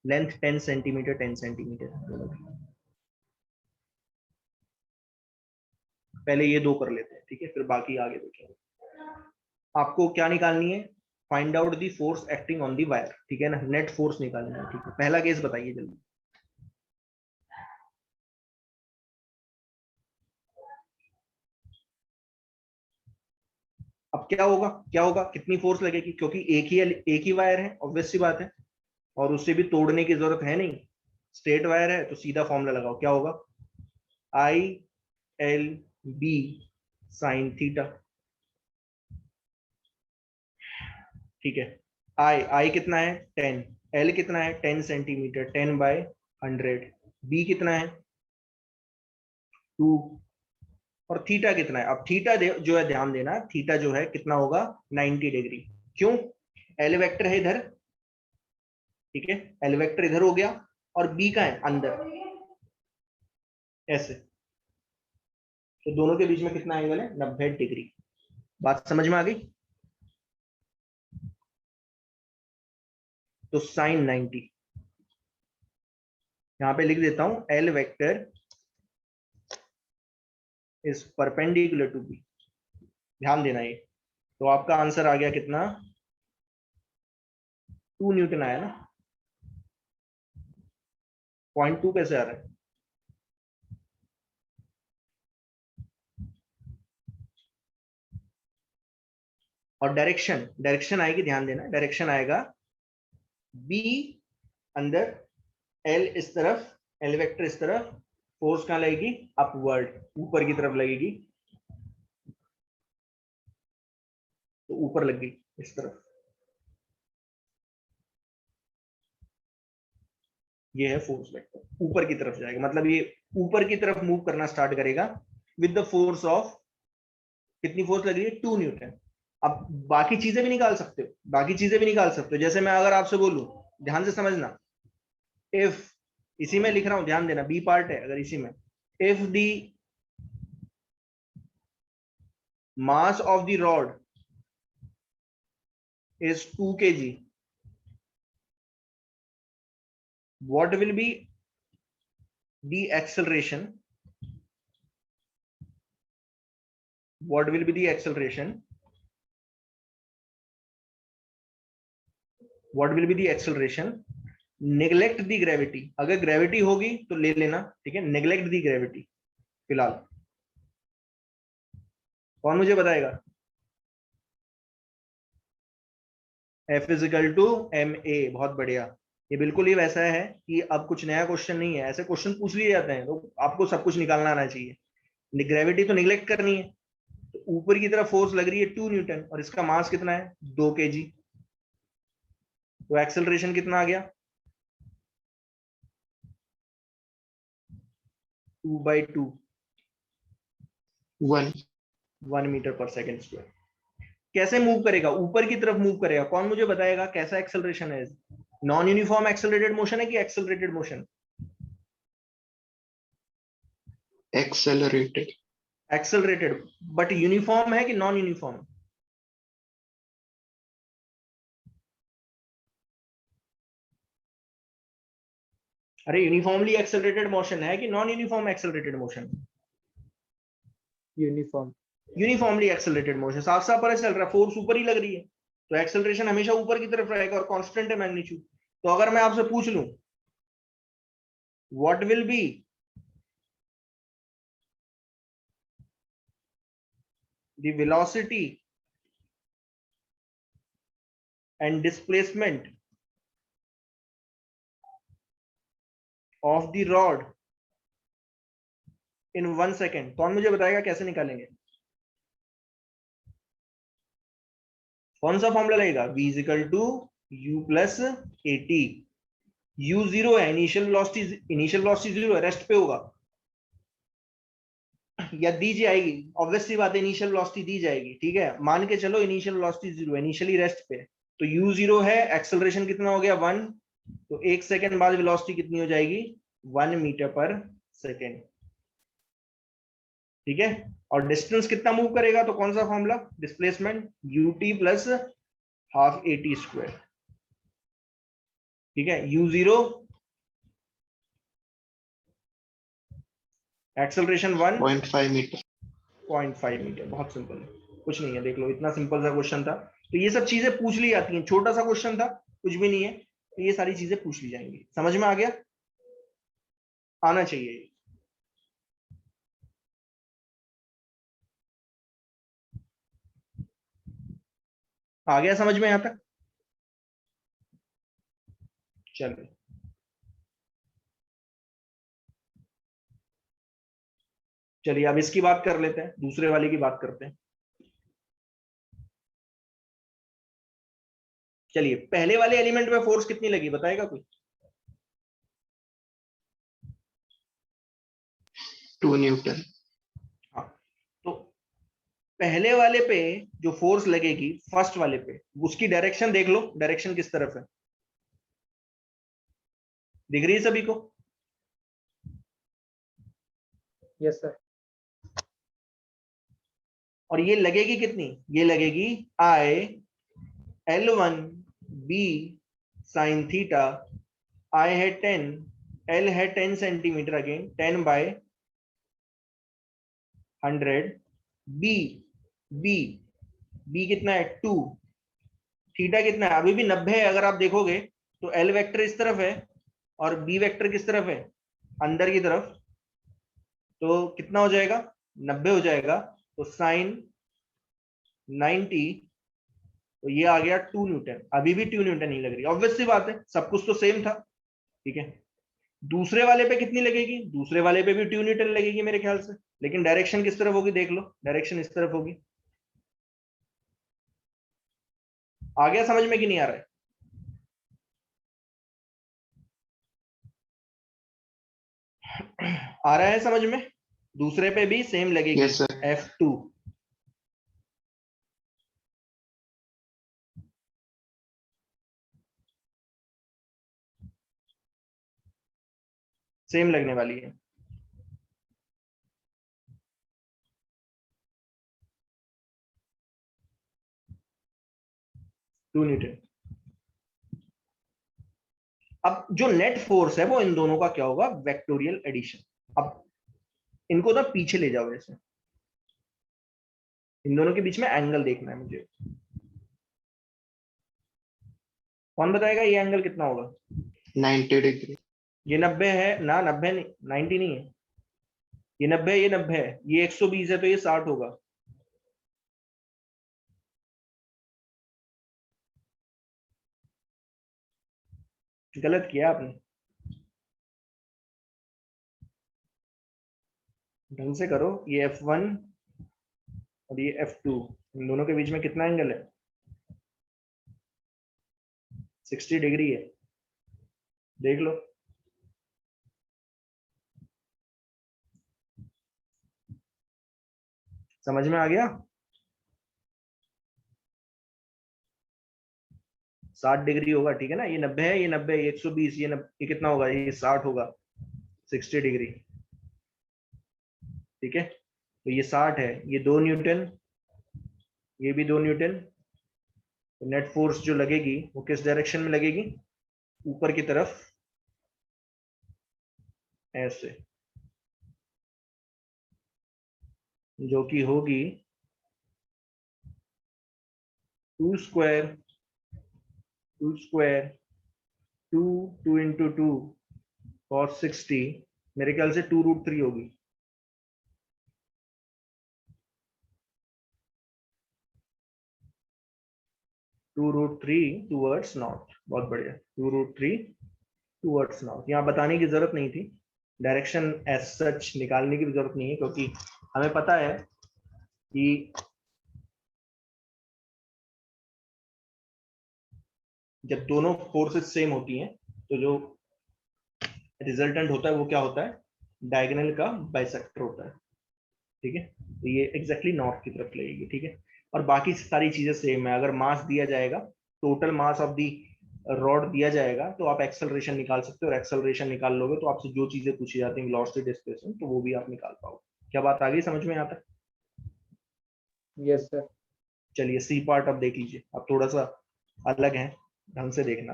लेंथ 10 सेंटीमीटर, 10 सेंटीमीटर दोनों की। पहले ये दो कर लेते हैं, ठीक है? फिर बाकी आगे देखेंगे। आपको क्या निकालनी है? Find out the force acting on the wire, ठीक है ना? नेट फोर्स निकालनी है, ठीक है? पहला केस बताइए जल्दी। अब क्या होगा, क्या होगा? कितनी फोर्स लगेगी? क्योंकि एक ही वायर है, ऑब्वियस सी बात है, और उसे भी तोड़ने की जरूरत है नहीं। स्ट्रेट वायर है, तो सीधा फॉर्मूला लगाओ, क्या होगा? I l B sine theta, ठीक है? आई आई कितना है? 10। एल कितना है? 10 सेंटीमीटर, 10 बाय 100। बी कितना है? 2। और थीटा कितना है? अब थीटा जो है, ध्यान देना, थीटा जो है कितना होगा? 90 डिग्री। क्यों? एल वेक्टर है इधर, ठीक है? एल वेक्टर इधर हो गया, और बी का है अंदर, ऐसे। तो दोनों के बीच में कितना एंगल है? 90 डिग्री। बात समझ में आ गई? तो साइन 90, यहां पे लिख देता हूं, l vector is perpendicular to B. ध्यान देना ये। तो आपका आंसर आ गया कितना? 2 न्यूटन आया ना? 0.2 कैसे आ रहा है? और डायरेक्शन आएगी, ध्यान देना, डायरेक्शन आएगा बी अंदर, एल इस तरफ, एल वेक्टर इस तरफ, फोर्स कहां लगेगी, अपवर्ड, ऊपर की तरफ लगेगी, तो ऊपर लग गई इस तरफ, ये है फोर्स वेक्टर, ऊपर की तरफ जाएगा, मतलब ये ऊपर की तरफ मूव करना स्टार्ट करेगा विद द फोर्स ऑफ, कितनी फोर्स लग रही है, 2 न्यूटन। अब बाकी चीजें भी निकाल सकते हो, बाकी चीजें भी निकाल सकते हो, जैसे मैं अगर आपसे बोलूं, ध्यान से समझना, इफ, इसी में लिख रहा हूं, ध्यान देना, बी पार्ट है, अगर इसी में, if the mass of the rod is 2 kg, what will be the acceleration, what will be the acceleration, what will be the acceleration, neglect the gravity, अगर ग्रेविटी होगी तो ले लेना, ठीक है, neglect the gravity, फिलहाल कौन मुझे बताएगा, F is equal to ma, बहुत बढ़िया, ये बिल्कुल ही वैसा है कि अब कुछ नया क्वेश्चन नहीं है, ऐसे क्वेश्चन पूछ लिए जाते हैं तो आपको सब कुछ निकालना आना चाहिए, ग्रेविटी तो निगलेक्ट करनी है, तो ऊपर की तरफ फोर्स लग रही है 2 न्यूटन और इसका मास कितना है 2 kg, तो एक्सेलरेशन कितना आ गया 2/2, 1 मीटर पर सेकेंड स्क्वायर। कैसे मूव करेगा, ऊपर की तरफ मूव करेगा, कौन मुझे बताएगा कैसा एक्सेलरेशन है, नॉन यूनिफॉर्म एक्सेलरेटेड मोशन है कि accelerated motion, accelerated, accelerated, but uniform है कि नॉन यूनिफॉर्म, अरे यूनिफॉर्मली एक्सेलरेटेड मोशन है कि non uniform accelerated motion, uniform, uniformly accelerated motion, साफ साफ पता चल रहा है, फोर्स ऊपर ही लग रही है, तो एक्सेलरेशन हमेशा ऊपर की तरफ रहेगा और कांस्टेंट है मैग्नीट्यूड। तो अगर मैं आपसे पूछ लूं what will be the velocity and displacement of the rod in 1 second, कौन मुझे बताएगा कैसे निकालेंगे, कौन सा फॉर्मूला लगेगा, v is equal to u plus at, u 0 है, इनिशियल वेलोसिटी 0 है, रेस्ट पे होगा या दी जाएगी, ऑब्वियस सी बात है इनिशियल वेलोसिटी दी जाएगी, ठीक है, मान के चलो इनिशियल वेलोसिटी 0 है, इनिशियली रेस्ट पे, तो u 0 है, एक्सेलरेशन कितना हो गया 1, तो 1 सेकेंड बाद वेलोसिटी कितनी हो जाएगी 1 मीटर पर सेकेंड, ठीक है, और डिस्टेंस कितना मूव करेगा, तो कौन सा formula, displacement ut plus half at square, ठीक है, u 0 एक्सेलरेशन 1 0.5 मीटर, 0.5 मीटर, बहुत सिंपल है, कुछ नहीं है, देख लो इतना सिंपल सा क्वेश्चन था, तो ये सब चीजें पूछ ली जाती हैं, छोटा सा क्वेश्चन था, कुछ भी नहीं है, तो ये सारी चीजें पूछ ली जाएंगी, समझ में आ गया, आना चाहिए, आ गया समझ में यहां तक, चलो चलिए अब इसकी बात कर लेते हैं, दूसरे वाले की बात करते हैं, चलिए पहले वाले एलिमेंट में फोर्स कितनी लगी बताएगा कोई, 2 न्यूटन, हाँ, तो पहले वाले पे जो फोर्स लगेगी फर्स्ट वाले पे, उसकी डायरेक्शन देख लो, डायरेक्शन किस तरफ है, दिख रही है सभी को, यस सर, और ये लगेगी कितनी, ये लगेगी I L1 B sin theta, I है 10, L है 10 centimetre, again 10 by 100, B B B कितना है 2, थीटा कितना है अभी भी 90 है, अगर आप देखोगे तो L वेक्टर इस तरफ है और B वेक्टर किस तरफ है, अंदर की तरफ, तो कितना हो जाएगा 90 हो जाएगा, तो साइन 90 तो ये आ गया 2 न्यूटन। अभी भी 2 न्यूटन ही लग रही है, ऑब्वियस सी बात है, सब कुछ तो सेम था, ठीक है। दूसरे वाले पे कितनी लगेगी? दूसरे वाले पे भी 2 न्यूटन लगेगी मेरे ख्याल से, लेकिन डायरेक्शन किस तरफ होगी देख लो, डायरेक्शन इस तरफ होगी। आ गया समझ में कि नहीं आ रहा है? आ रहा है समझ में? दूसरे पे भी सेम लगेगी। Yes, sir. F2। सेम लगने वाली है। Two newton. अब जो नेट फोर्स है वो इन दोनों का क्या होगा? Vectorial addition. अब इनको ना पीछे ले जाओ ऐसे, इन दोनों के बीच में एंगल देखना है मुझे। कौन बताएगा ये एंगल कितना होगा? 90 degree. ये 90 है ना? 90 नहीं, 90 नहीं है। ये 90 है, ये 90 है, ये 120 है, तो ये 60 होगा। गलत किया आपने, ढंग से करो। ये F1 और ये F2, इन दोनों के बीच में कितना एंगल है? 60 डिग्री है, देख लो। समझ में आ गया? 60 डिग्री होगा, ठीक है ना। ये 90 है, ये 90 है, ये 120, ये कितना होगा? ये 60 होगा, 60 डिग्री, ठीक है। तो ये 60 है, ये 2 न्यूटन, ये भी 2 न्यूटन। तो नेट फोर्स जो लगेगी वो किस डायरेक्शन में लगेगी? ऊपर की तरफ, ऐसे, जो कि होगी 2 स्क्वायर, 2 स्क्वायर, 2, 2 इंटू 2 cos 60, मेरे ख्याल से 2√3 होगी। Two root three towards north, बहुत बढ़िया। 2√3 टूवर्ड्स नॉर्थ, यहाँ बताने की जरूरत नहीं थी, डायरेक्शन एज सच निकालने की भी जरूरत नहीं है, क्योंकि हमें पता है कि जब दोनों फोर्सेस सेम होती हैं तो जो रिजल्टेंट होता है वो क्या होता है? डायगोनल का बाइसेक्टर होता है, ठीक है। तो ये एग्जैक्टली नॉर्थ की तरफ लगेगी, ठीक है। और बाकी सारी चीजें सेम है। अगर मास दिया जाएगा, total mass of the rod दिया जाएगा, तो आप एक्सेलरेशन निकाल सकते हो, और एक्सेलरेशन निकाल लोगे तो आपसे जो चीजें पूछी जाती हैं, वेलोसिटी, डिस्प्लेसमेंट, तो वो भी आप निकाल पाओगे। क्या बात आ गई समझ में? आता है? Yes sir. चलिए सी पार्ट अब देख लीजिए, अब थोड़ा सा अलग है, ढंग से देखना।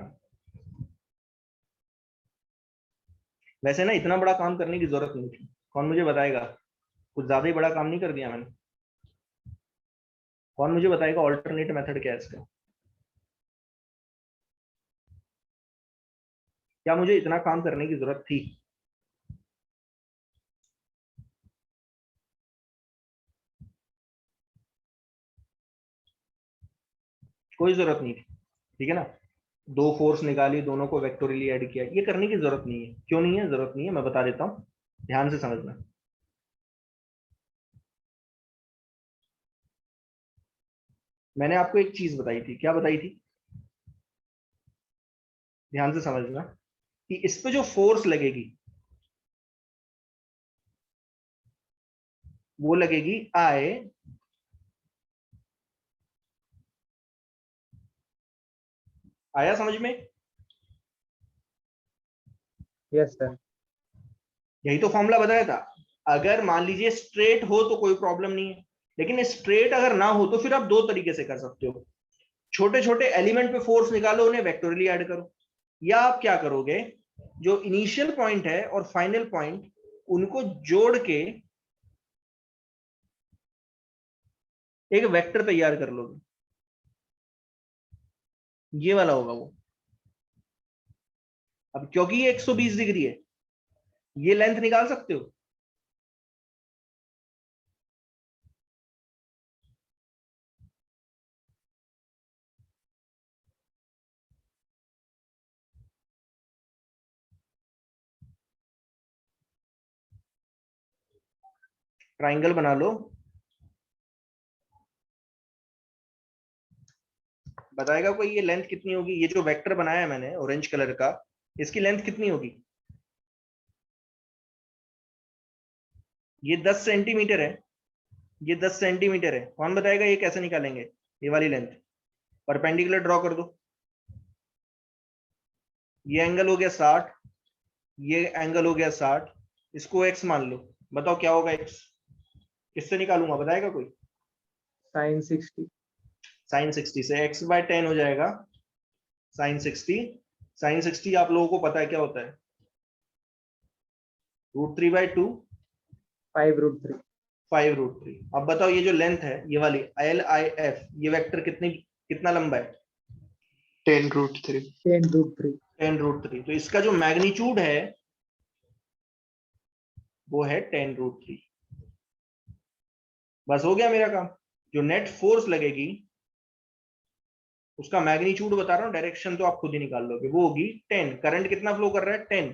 वैसे ना इतना बड़ा काम करने की जरूरत नहीं थी, कौन मुझे बताएगा? कुछ ज्यादा ही बड़ा काम नहीं कर दिया मैंने? कौन मुझे बताएगा ऑल्टरनेट मेथड क्या है इसका? क्या मुझे इतना काम करने की जरूरत थी? कोई जरूरत नहीं थी, ठीक है ना। दो फोर्स निकाली, दोनों को वेक्टोरियली ऐड किया, ये करने की जरूरत नहीं है। क्यों नहीं है जरूरत? नहीं है, मैं बता देता हूँ, ध्यान से समझना। मैंने आपको एक चीज बताई थी, क्या बताई थी? ध्यान से समझना कि इस पे जो फोर्स लगेगी वो लगेगी आई, आया समझ में? Yes sir. यही तो फॉर्मूला बताया था। अगर मान लीजिए स्ट्रेट हो तो कोई प्रॉब्लम नहीं है, लेकिन स्ट्रेट अगर ना हो तो फिर आप दो तरीके से कर सकते हो। छोटे छोटे एलिमेंट पे फोर्स निकालो, उन्हें वेक्टोरियली ऐड करो, या आप क्या करोगे, जो इनिशियल पॉइंट है और फाइनल पॉइंट, उनको जोड़ के एक वेक्टर तैयार कर लोगे। ये वाला होगा वो। अब क्योंकि ये 120 डिग्री है, ये लेंथ निकाल सकते हो। ट्राइंगल बना लो, बताएगा कोई ये लेंथ कितनी होगी? ये जो वेक्टर बनाया है मैंने ऑरेंज कलर का, इसकी लेंथ कितनी होगी? ये 10 सेंटीमीटर है, ये 10 सेंटीमीटर है। कौन बताएगा ये कैसे निकालेंगे ये वाली लेंथ? परपेंडिकुलर ड्रॉ कर दो। ये एंगल हो गया 60, ये एंगल हो गया 60, इसको x मान लो। बताओ क्या होगा x? किससे निकालूंगा, बताएगा कोई? sin 60। साइन 60 से x बाय 10 हो जाएगा साइन 60। साइन 60 आप लोगों को पता है क्या होता है? √3/2, 5√3। 5√3। अब बताओ ये जो लेंथ है ये वाली LIF, ये वेक्टर कितना लंबा है? 10√3। 10√3। 10√3। तो इसका जो मैग्नीट्यूड है वो है 10√3। बस हो गया मेरा काम। जो नेट फोर्स लगेगी उसका मैग्नीट्यूड बता रहा हूं, डायरेक्शन तो आप खुद ही निकाल लोगे, वो होगी 10। करंट कितना फ्लो कर रहा है? 10।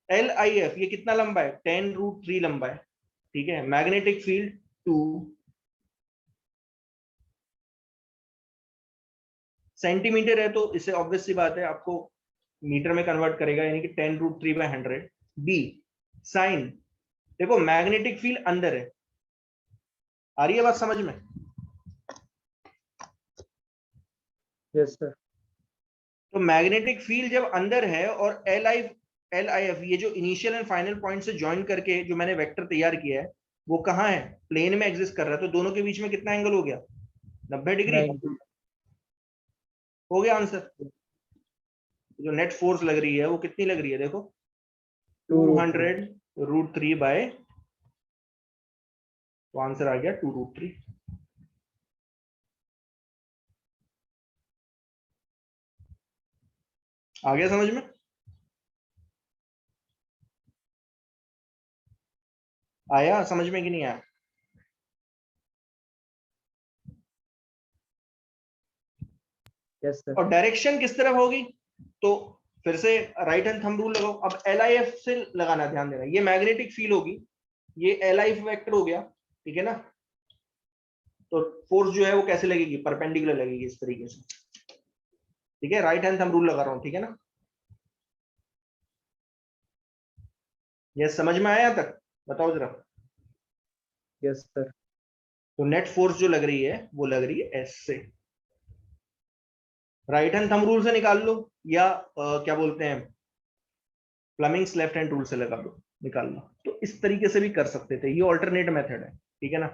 LIF ये कितना लंबा है? 10√3 लंबा है, ठीक है। मैग्नेटिक फील्ड 2 सेंटीमीटर है, तो इससे ऑब्वियस सी बात है आपको मीटर में कन्वर्ट करेगा, यानी कि 10√3/100। बी साइन, देखो मैग्नेटिक फील्ड अंदर है, आ रही है बात समझ में? Yes sir. तो मैग्नेटिक फील्ड जब अंदर है और LIF ये जो इनिशियल एंड फाइनल पॉइंट से ज्वाइन करके जो मैंने वेक्टर तैयार किया है वो कहाँ है? प्लेन में एग्जिस्ट कर रहा है, तो दोनों के बीच में कितना एंगल हो गया? 90 डिग्री। 90। हो गया आंसर। जो नेट फोर्स लग रही है वो कितनी लग रही है? देखो 2√3। 200√3 तो आंसर आ गया 2√3। आ गया समझ में? आया समझ में कि नहीं आया? Yes sir. और डायरेक्शन किस तरफ होगी? तो फिर से राइट हैंड थंब रूल लगाओ। अब LIF से लगाना, ध्यान देना, ये मैग्नेटिक फील्ड होगी, ये LIF वेक्टर हो गया, ठीक है ना। तो फोर्स जो है वो कैसे लगेगी? परपेंडिकुलर लगेगी इस तरीके से, ठीक है। राइट हैंड थंब रूल लगा रहा हूं, ठीक है ना। ये समझ में आया तक? बताओ जरा। Yes sir. तो नेट फोर्स जो लग रही है वो लग रही है S से। राइट हैंड थंब रूल से निकाल लो, या क्या बोलते हैं, प्लमिंग्स लेफ्ट हैंड रूल से लगा लो, निकाल लो। तो इस तरीके से भी कर सकते थे, ये ऑल्टरनेट मेथड है, ठीक है ना।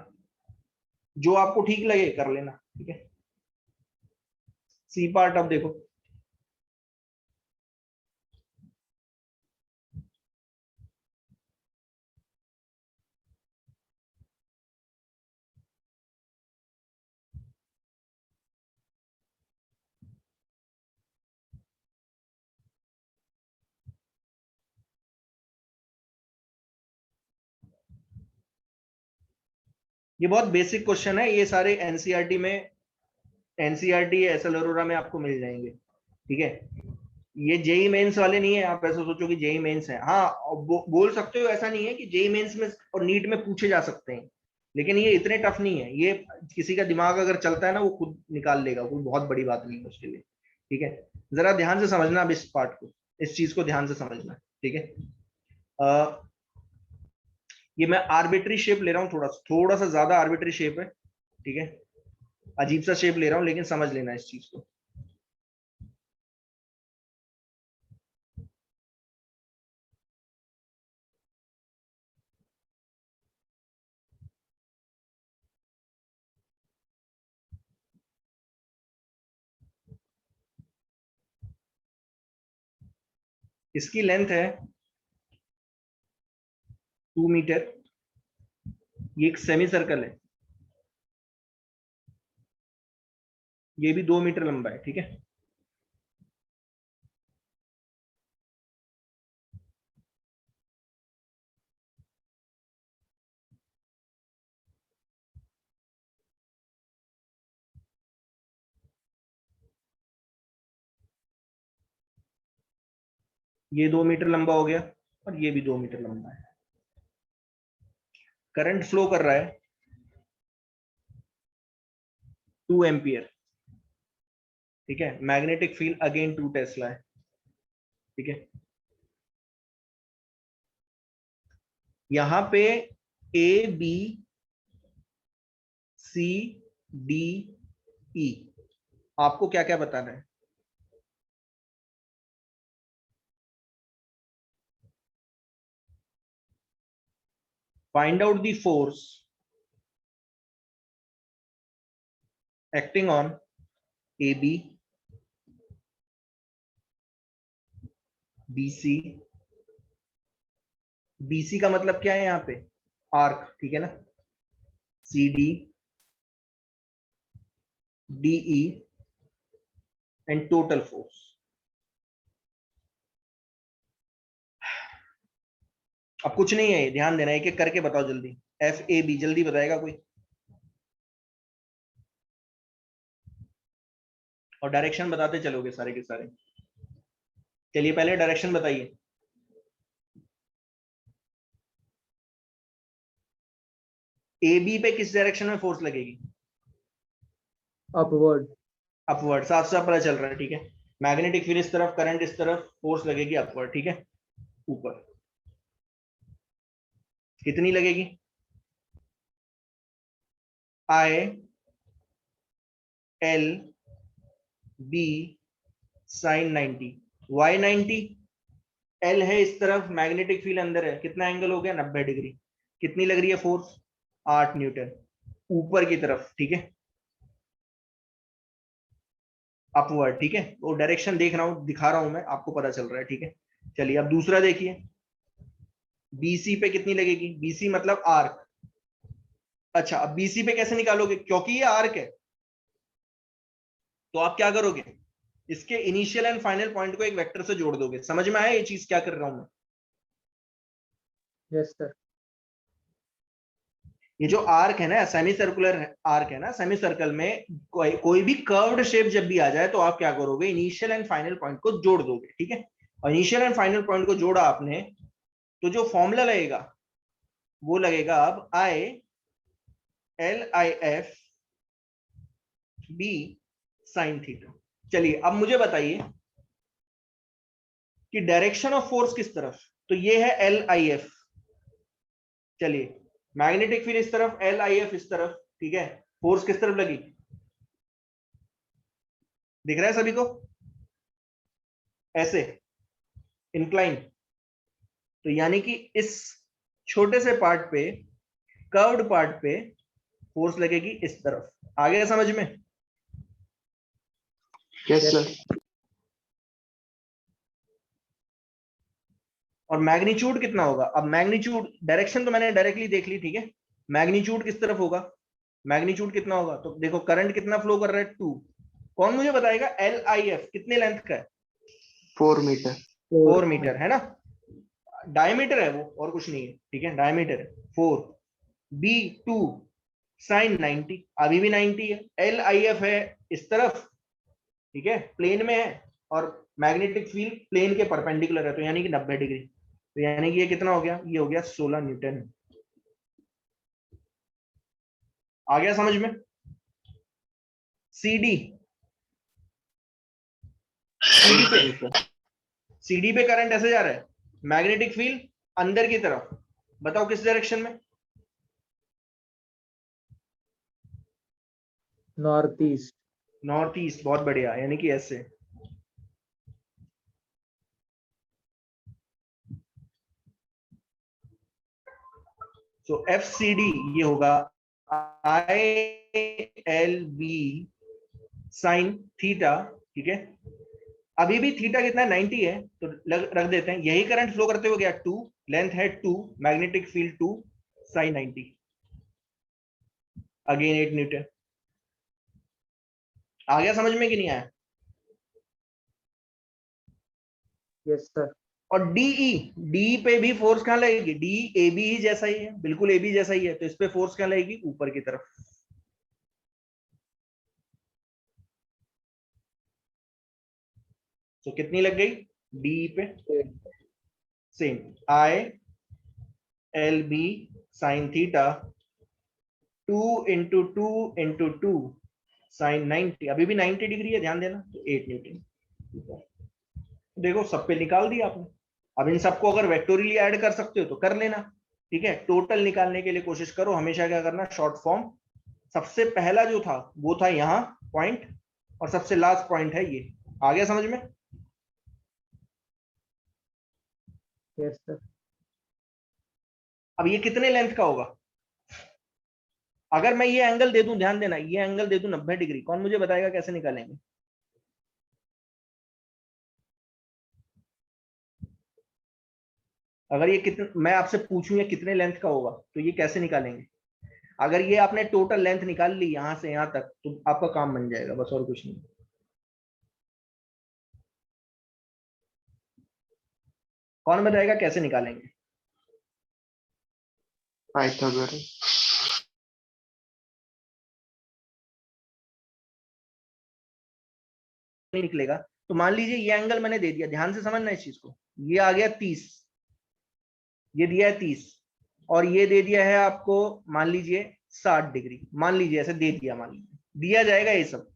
जो आपको ठीक लगे कर लेना, ठीक है। सी पार्ट अब देखो। ये बहुत बेसिक क्वेश्चन है, ये सारे एनसीईआरटी में, एनसीईआरटी एसएल अरोरा में आपको मिल जाएंगे, ठीक है। ये जेई मेंस वाले नहीं है, आप ऐसा सोचो कि जेई मेंस है। हाँ बोल सकते हो, ऐसा नहीं है कि जेई मेंस में और नीट में पूछे जा सकते हैं, लेकिन ये इतने टफ नहीं है। ये किसी का दिमाग अगर चलता है ना वो खुद निकाल लेगा, कोई बहुत बड़ी बात नहीं है उसके लिए, ठीक है। जरा ध्यान से समझना अब इस पार्ट को, इस चीज को ध्यान से समझना, ठीक है। ये मैं आर्बिट्री शेप ले रहा हूँ, थोड़ा थोड़ा सा ज्यादा आर्बिट्री शेप है, ठीक है। अजीब सा शेप ले रहा हूँ, लेकिन समझ लेना इस चीज को। इसकी लेंथ है 2 मीटर, ये एक सेमी सर्कल है, ये भी 2 मीटर लंबा है, ठीक है। ये 2 मीटर लंबा हो गया और ये भी 2 मीटर लंबा है। करंट फ्लो कर रहा है 2 एम्पियर, ठीक है, मैग्नेटिक फील्ड अगेन 2 टेस्ला है, ठीक है। यहां पे A B C D E, आपको क्या क्या बताना है? Find out the force acting on AB, BC, BC का मतलब क्या है यहाँ पे? आर्क, ठीक है ना, CD, DE and total force. अब कुछ नहीं है, ध्यान देना, एक एक करके बताओ जल्दी। FAB जल्दी बताएगा कोई? और डायरेक्शन बताते चलोगे सारे के सारे। चलिए पहले डायरेक्शन बताइए। AB पे किस डायरेक्शन में फोर्स लगेगी? अपवर्ड। अपवर्ड, साफ साफ पता चल रहा है, ठीक है। मैग्नेटिक फील्ड इस तरफ, करंट इस तरफ, फोर्स लगेगी अपवर्ड, ठीक है, ऊपर। कितनी लगेगी? I L B sin 90, Y 90, L है इस तरफ, मैग्नेटिक फील्ड अंदर है, कितना एंगल हो गया? 90 डिग्री। कितनी लग रही है फोर्स? 8 न्यूटन ऊपर की तरफ, ठीक है, अपवर्ड, ठीक है। वो डायरेक्शन देख रहा हूं, दिखा रहा हूं मैं आपको, पता चल रहा है, ठीक है। चलिए अब दूसरा देखिए, BC पे कितनी लगेगी? BC मतलब आर्क। अच्छा, अब BC पे कैसे निकालोगे? क्योंकि ये आर्क है, तो आप क्या करोगे? इसके इनिशियल एंड फाइनल पॉइंट को एक वेक्टर से जोड़ दोगे। समझ में आया ये चीज क्या कर रहा हूं मैं? Yes sir. ये जो आर्क है ना, सेमी सर्कुलर आर्क है ना, सेमी सर्कल में कोई भी कर्व्ड शेप जब भी आ जाए तो आप क्या करोगे? इनिशियल एंड फाइनल पॉइंट को जोड़ दोगे, ठीक है। और इनिशियल एंड फाइनल पॉइंट को जोड़ा आपने, तो जो फॉर्मूला लगेगा वो लगेगा अब ILIF B sin थीटा। चलिए अब मुझे बताइए कि डायरेक्शन ऑफ फोर्स किस तरफ? तो ये है LIF। चलिए, मैग्नेटिक फील्ड इस तरफ, LIF इस तरफ, ठीक है। फोर्स किस तरफ लगी? दिख रहा है सभी को? ऐसे इंक्लाइन। तो यानी कि इस छोटे से पार्ट पे, कर्व्ड पार्ट पे फोर्स लगेगी इस तरफ। आ गया समझ में? Yes, sir. और मैग्नीट्यूड कितना होगा? अब मैग्नीट्यूड, डायरेक्शन तो मैंने डायरेक्टली देख ली, ठीक है। मैग्नीट्यूड किस तरफ होगा? मैग्नीट्यूड कितना होगा? तो देखो करंट कितना फ्लो कर रहा है? 2। कौन मुझे बताएगा LIF कितने लेंथ का है? 4 meter. 4 मीटर है ना, डायमीटर है वो, और कुछ नहीं है, ठीक है, डायमीटर है 4। B2 sin 90, अभी भी 90 है। LIF है इस तरफ, ठीक है, प्लेन में है, और मैग्नेटिक फील्ड प्लेन के परपेंडिकुलर है, तो यानी कि 90 डिग्री। तो यानी कि ये कितना हो गया? ये हो गया 16 न्यूटन। आ गया समझ में? CD, CD पे, CD पे करंट ऐसे जा रहा है, मैग्नेटिक फील्ड अंदर की तरफ, बताओ किस डायरेक्शन में? North east. नॉर्थ ईस्ट, बहुत बढ़िया, यानी कि ऐसे। तो FCD ये होगा ILB sin थीटा, ठीक है। अभी भी थीटा कितना है? 90 है, तो रख देते हैं। यही करंट फ्लो करते हुए गया 2, लेंथ है 2, magnetic field 2 sin 90, again 8 newton. आ गया समझ में कि नहीं आया? Yes sir. और DE पे भी फोर्स कहां लगेगी? डी AB ही जैसा ही है, बिल्कुल AB जैसा ही है, तो इस पे फोर्स कहां लगेगी? ऊपर की तरफ। तो कितनी लग गई DE पे? Same, L B sine theta 2 into 2 into 2 sine 90, अभी भी 90 डिग्री है, ध्यान देना, तो 8 न्यूटन। देखो सब पे निकाल दिया आपने। अब इन सबको अगर वेक्टोरियली ऐड कर सकते हो तो कर लेना, ठीक है। टोटल निकालने के लिए कोशिश करो, हमेशा क्या करना, शॉर्ट फॉर्म। सबसे पहला जो था वो था यहाँ पॉइंट, और सबसे लास्ट पॉइंट है ये। आ गया समझ में? Yes sir. अब ये कितने लेंथ का होगा? अगर मैं ये एंगल दे दूं, ध्यान देना, ये एंगल दे दूं 90 डिग्री, कौन मुझे बताएगा कैसे निकालेंगे? अगर ये कितने, मैं आपसे पूछूं ये कितने लेंथ का होगा, तो ये कैसे निकालेंगे? अगर ये आपने टोटल लेंथ निकाल ली यहां से यहां तक, तो आपका काम बन जाएगा, बस और कुछ नहीं। कौन बताएगा कैसे निकालेंगे? पाइथागोरस। नहीं निकलेगा। तो मान लीजिए ये एंगल मैंने दे दिया, ध्यान से समझना इस चीज को, ये आ गया 30, ये दिया है 30, और ये दे दिया है आपको मान लीजिए 60 डिग्री, मान लीजिए ऐसे दे दिया, मान लीजिए दिया जाएगा ये सब।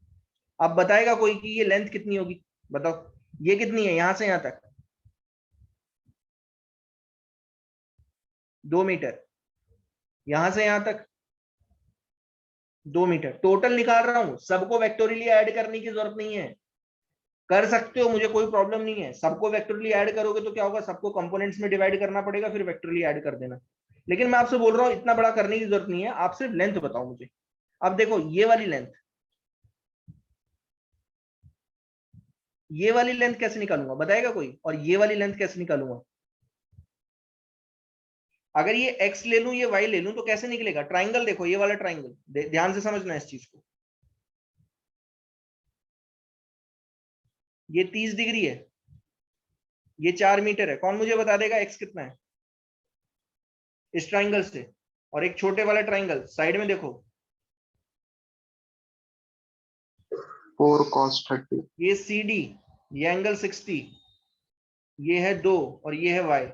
अब बताएगा कोई कि ये लेंथ कितनी होगी, बताओ ये कितनी है यहां से यहां तक? 2 मीटर। यहां से यहां तक 2 मीटर। टोटल निकाल रहा हूं, सबको वेक्टोरियली ऐड करने की जरूरत नहीं है, कर सकते हो, मुझे कोई प्रॉब्लम नहीं है। सबको वेक्टोरियली ऐड करोगे तो क्या होगा, सबको कंपोनेंट्स में डिवाइड करना पड़ेगा, फिर वेक्टोरियली ऐड कर देना। लेकिन मैं आपसे बोल रहा हूं इतना बड़ा करने की जरूरत नहीं है, आप सिर्फ लेंथ बताओ मुझे। अब देखो ये वाली लेंथ कैसे निकालूंगा, बताएगा कोई? और ये वाली लेंथ कैसे निकालूंगा? अगर ये x ले लूं, ये y ले लूं, तो कैसे निकलेगा? ट्राइंगल देखो, ये वाला ट्राइंगल, ध्यान से समझना इस चीज को। ये 30 डिग्री है, ये 4 मीटर है, कौन मुझे बता देगा x कितना है इस ट्राइंगल से? और एक छोटे वाला ट्राइंगल साइड में देखो, 4 cos 30। ये CD, ये एंगल 60, ये है 2, और ये है y।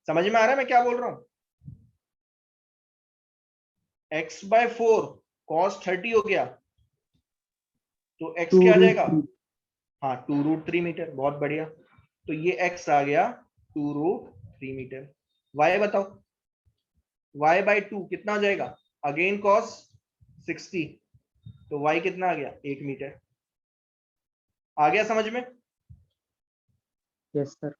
समझ में आ रहा है मैं क्या बोल रहा हूं? x/4 cos 30 हो गया, तो x क्या आ जाएगा? हाँ 2√3 मीटर, बहुत बढ़िया। तो ये x आ गया 2√3 मीटर। y बताओ, y/2 कितना हो जाएगा? अगेन cos 60, तो y कितना आ गया? 1 मीटर। आ गया समझ में? Yes sir.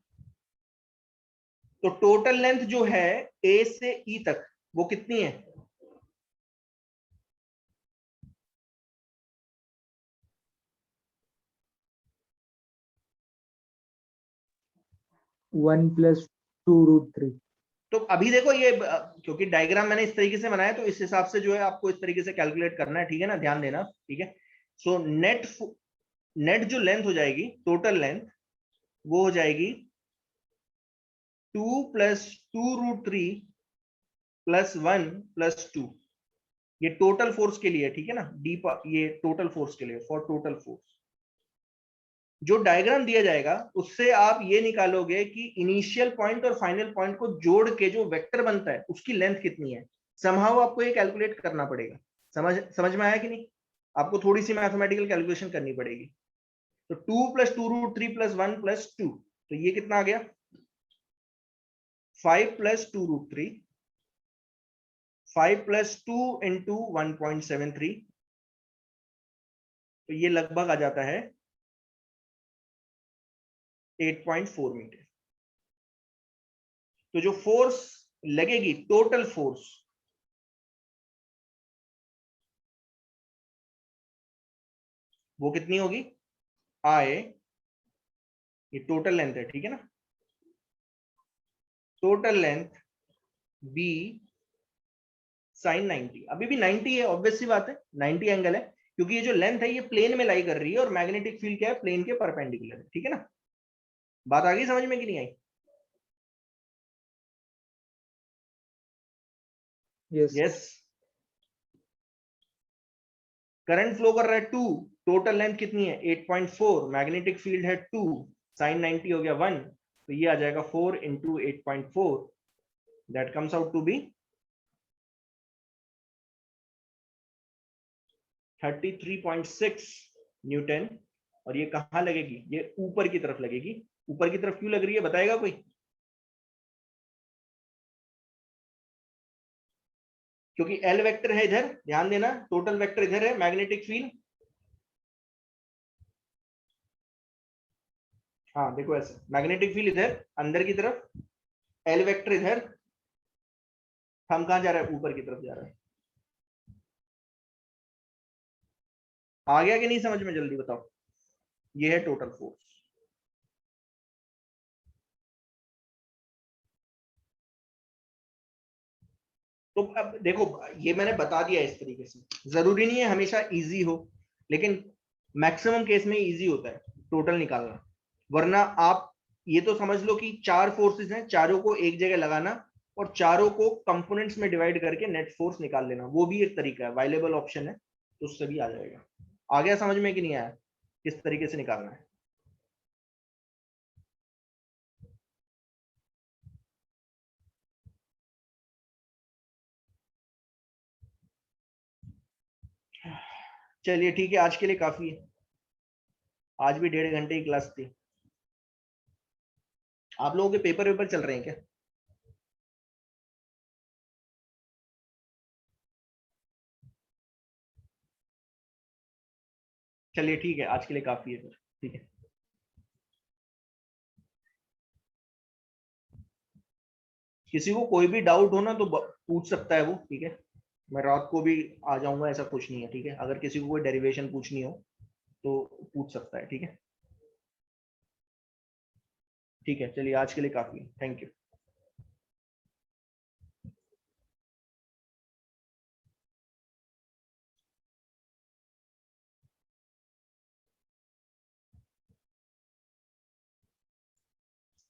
तो टोटल लेंथ जो है A से E तक वो कितनी है? One plus 2√3। तो अभी देखो ये क्योंकि डायग्राम मैंने इस तरीके से बनाया, तो इस हिसाब से जो है आपको इस तरीके से कैलकुलेट करना है, ठीक है ना, ध्यान देना, ठीक है। सो नेट जो लेंथ हो जाएगी, टोटल लेंथ, वो हो जाएगी 2 + 2√3 + 1 + 2। ये टोटल फोर्स के लिए, ठीक है ना, डी ये टोटल फोर्स के लिए, फॉर टोटल फोर्स। जो डायग्राम दिया जाएगा उससे आप ये निकालोगे कि इनिशियल पॉइंट और फाइनल पॉइंट को जोड़ के जो वेक्टर बनता है उसकी लेंथ कितनी है। समहाउ आपको ये कैलकुलेट करना पड़ेगा। समझ में आया कि नहीं? आपको थोड़ी सी मैथमेटिकल कैलकुलेशन करनी पड़ेगी। तो 2 + 2√3 + 1 + 2, तो ये कितना आ गया? 5 + 2√3, 5 + 2 × 1.73, तो ये लगभग आ जाता है 8.4 मीटर। तो जो फोर्स लगेगी, टोटल फोर्स, वो कितनी होगी? आए, ये टोटल लेंथ है, ठीक है ना, टोटल लेंथ बी sin 90। अभी भी 90 है, ऑब्वियस सी बात है, 90 एंगल है, क्योंकि ये जो लेंथ है ये प्लेन में लाई कर रही है, और मैग्नेटिक फील्ड क्या है? प्लेन के परपेंडिकुलर है, ठीक है ना। बात आ गई समझ में कि नहीं आई? यस। यस। करंट फ्लो कर रहा है 2, टोटल लेंथ कितनी है? 8.4, मैग्नेटिक फील्ड है 2, sin 90 हो गया 1, तो ये आ जाएगा 4 × 8.4, that comes out to be 33.6 newton. और ये कहाँ लगेगी? ये ऊपर की तरफ लगेगी। ऊपर की तरफ क्यों लग रही है, बताएगा कोई? क्योंकि एल वेक्टर है इधर, ध्यान देना, टोटल वेक्टर इधर है, मैग्नेटिक फील्ड। हाँ देखो ऐसे, मैग्नेटिक फील्ड इधर अंदर की तरफ, एल वेक्टर इधर, हम कहाँ जा रहा है? ऊपर की तरफ जा रहा है। आ गया कि नहीं समझ में? जल्दी बताओ। ये है टोटल फोर्स। तो अब देखो, ये मैंने बता दिया इस तरीके से। जरूरी नहीं है हमेशा इजी हो, लेकिन मैक्सिमम केस में इजी होता है टोटल निकालना। वरना आप ये तो समझ लो कि 4 फोर्सेस हैं, चारों को एक जगह लगाना और चारों को कंपोनेंट्स में डिवाइड करके नेट फोर्स निकाल लेना, वो भी एक तरीका है, अवेलेबल ऑप्शन है, तो उससे भी आ जाएगा। आ गया समझ में कि नहीं आया किस तरीके से निकालना है? चलिए ठीक है, आज के लिए काफी है। आज भी 1.5 घंटे की क्लास थी। आप लोगों के पेपर वेपर चल रहे हैं क्या? चलिए ठीक है, आज के लिए काफी है फिर। ठीक है, किसी को कोई भी डाउट हो ना तो पूछ सकता है वो, ठीक है। मैं रात को भी आ जाऊंगा, ऐसा कुछ नहीं है, ठीक है। अगर किसी को कोई डेरिवेशन पूछनी हो तो पूछ सकता है, ठीक है। ठीक है, चलिए आज के लिए काफी है, थैंक यू।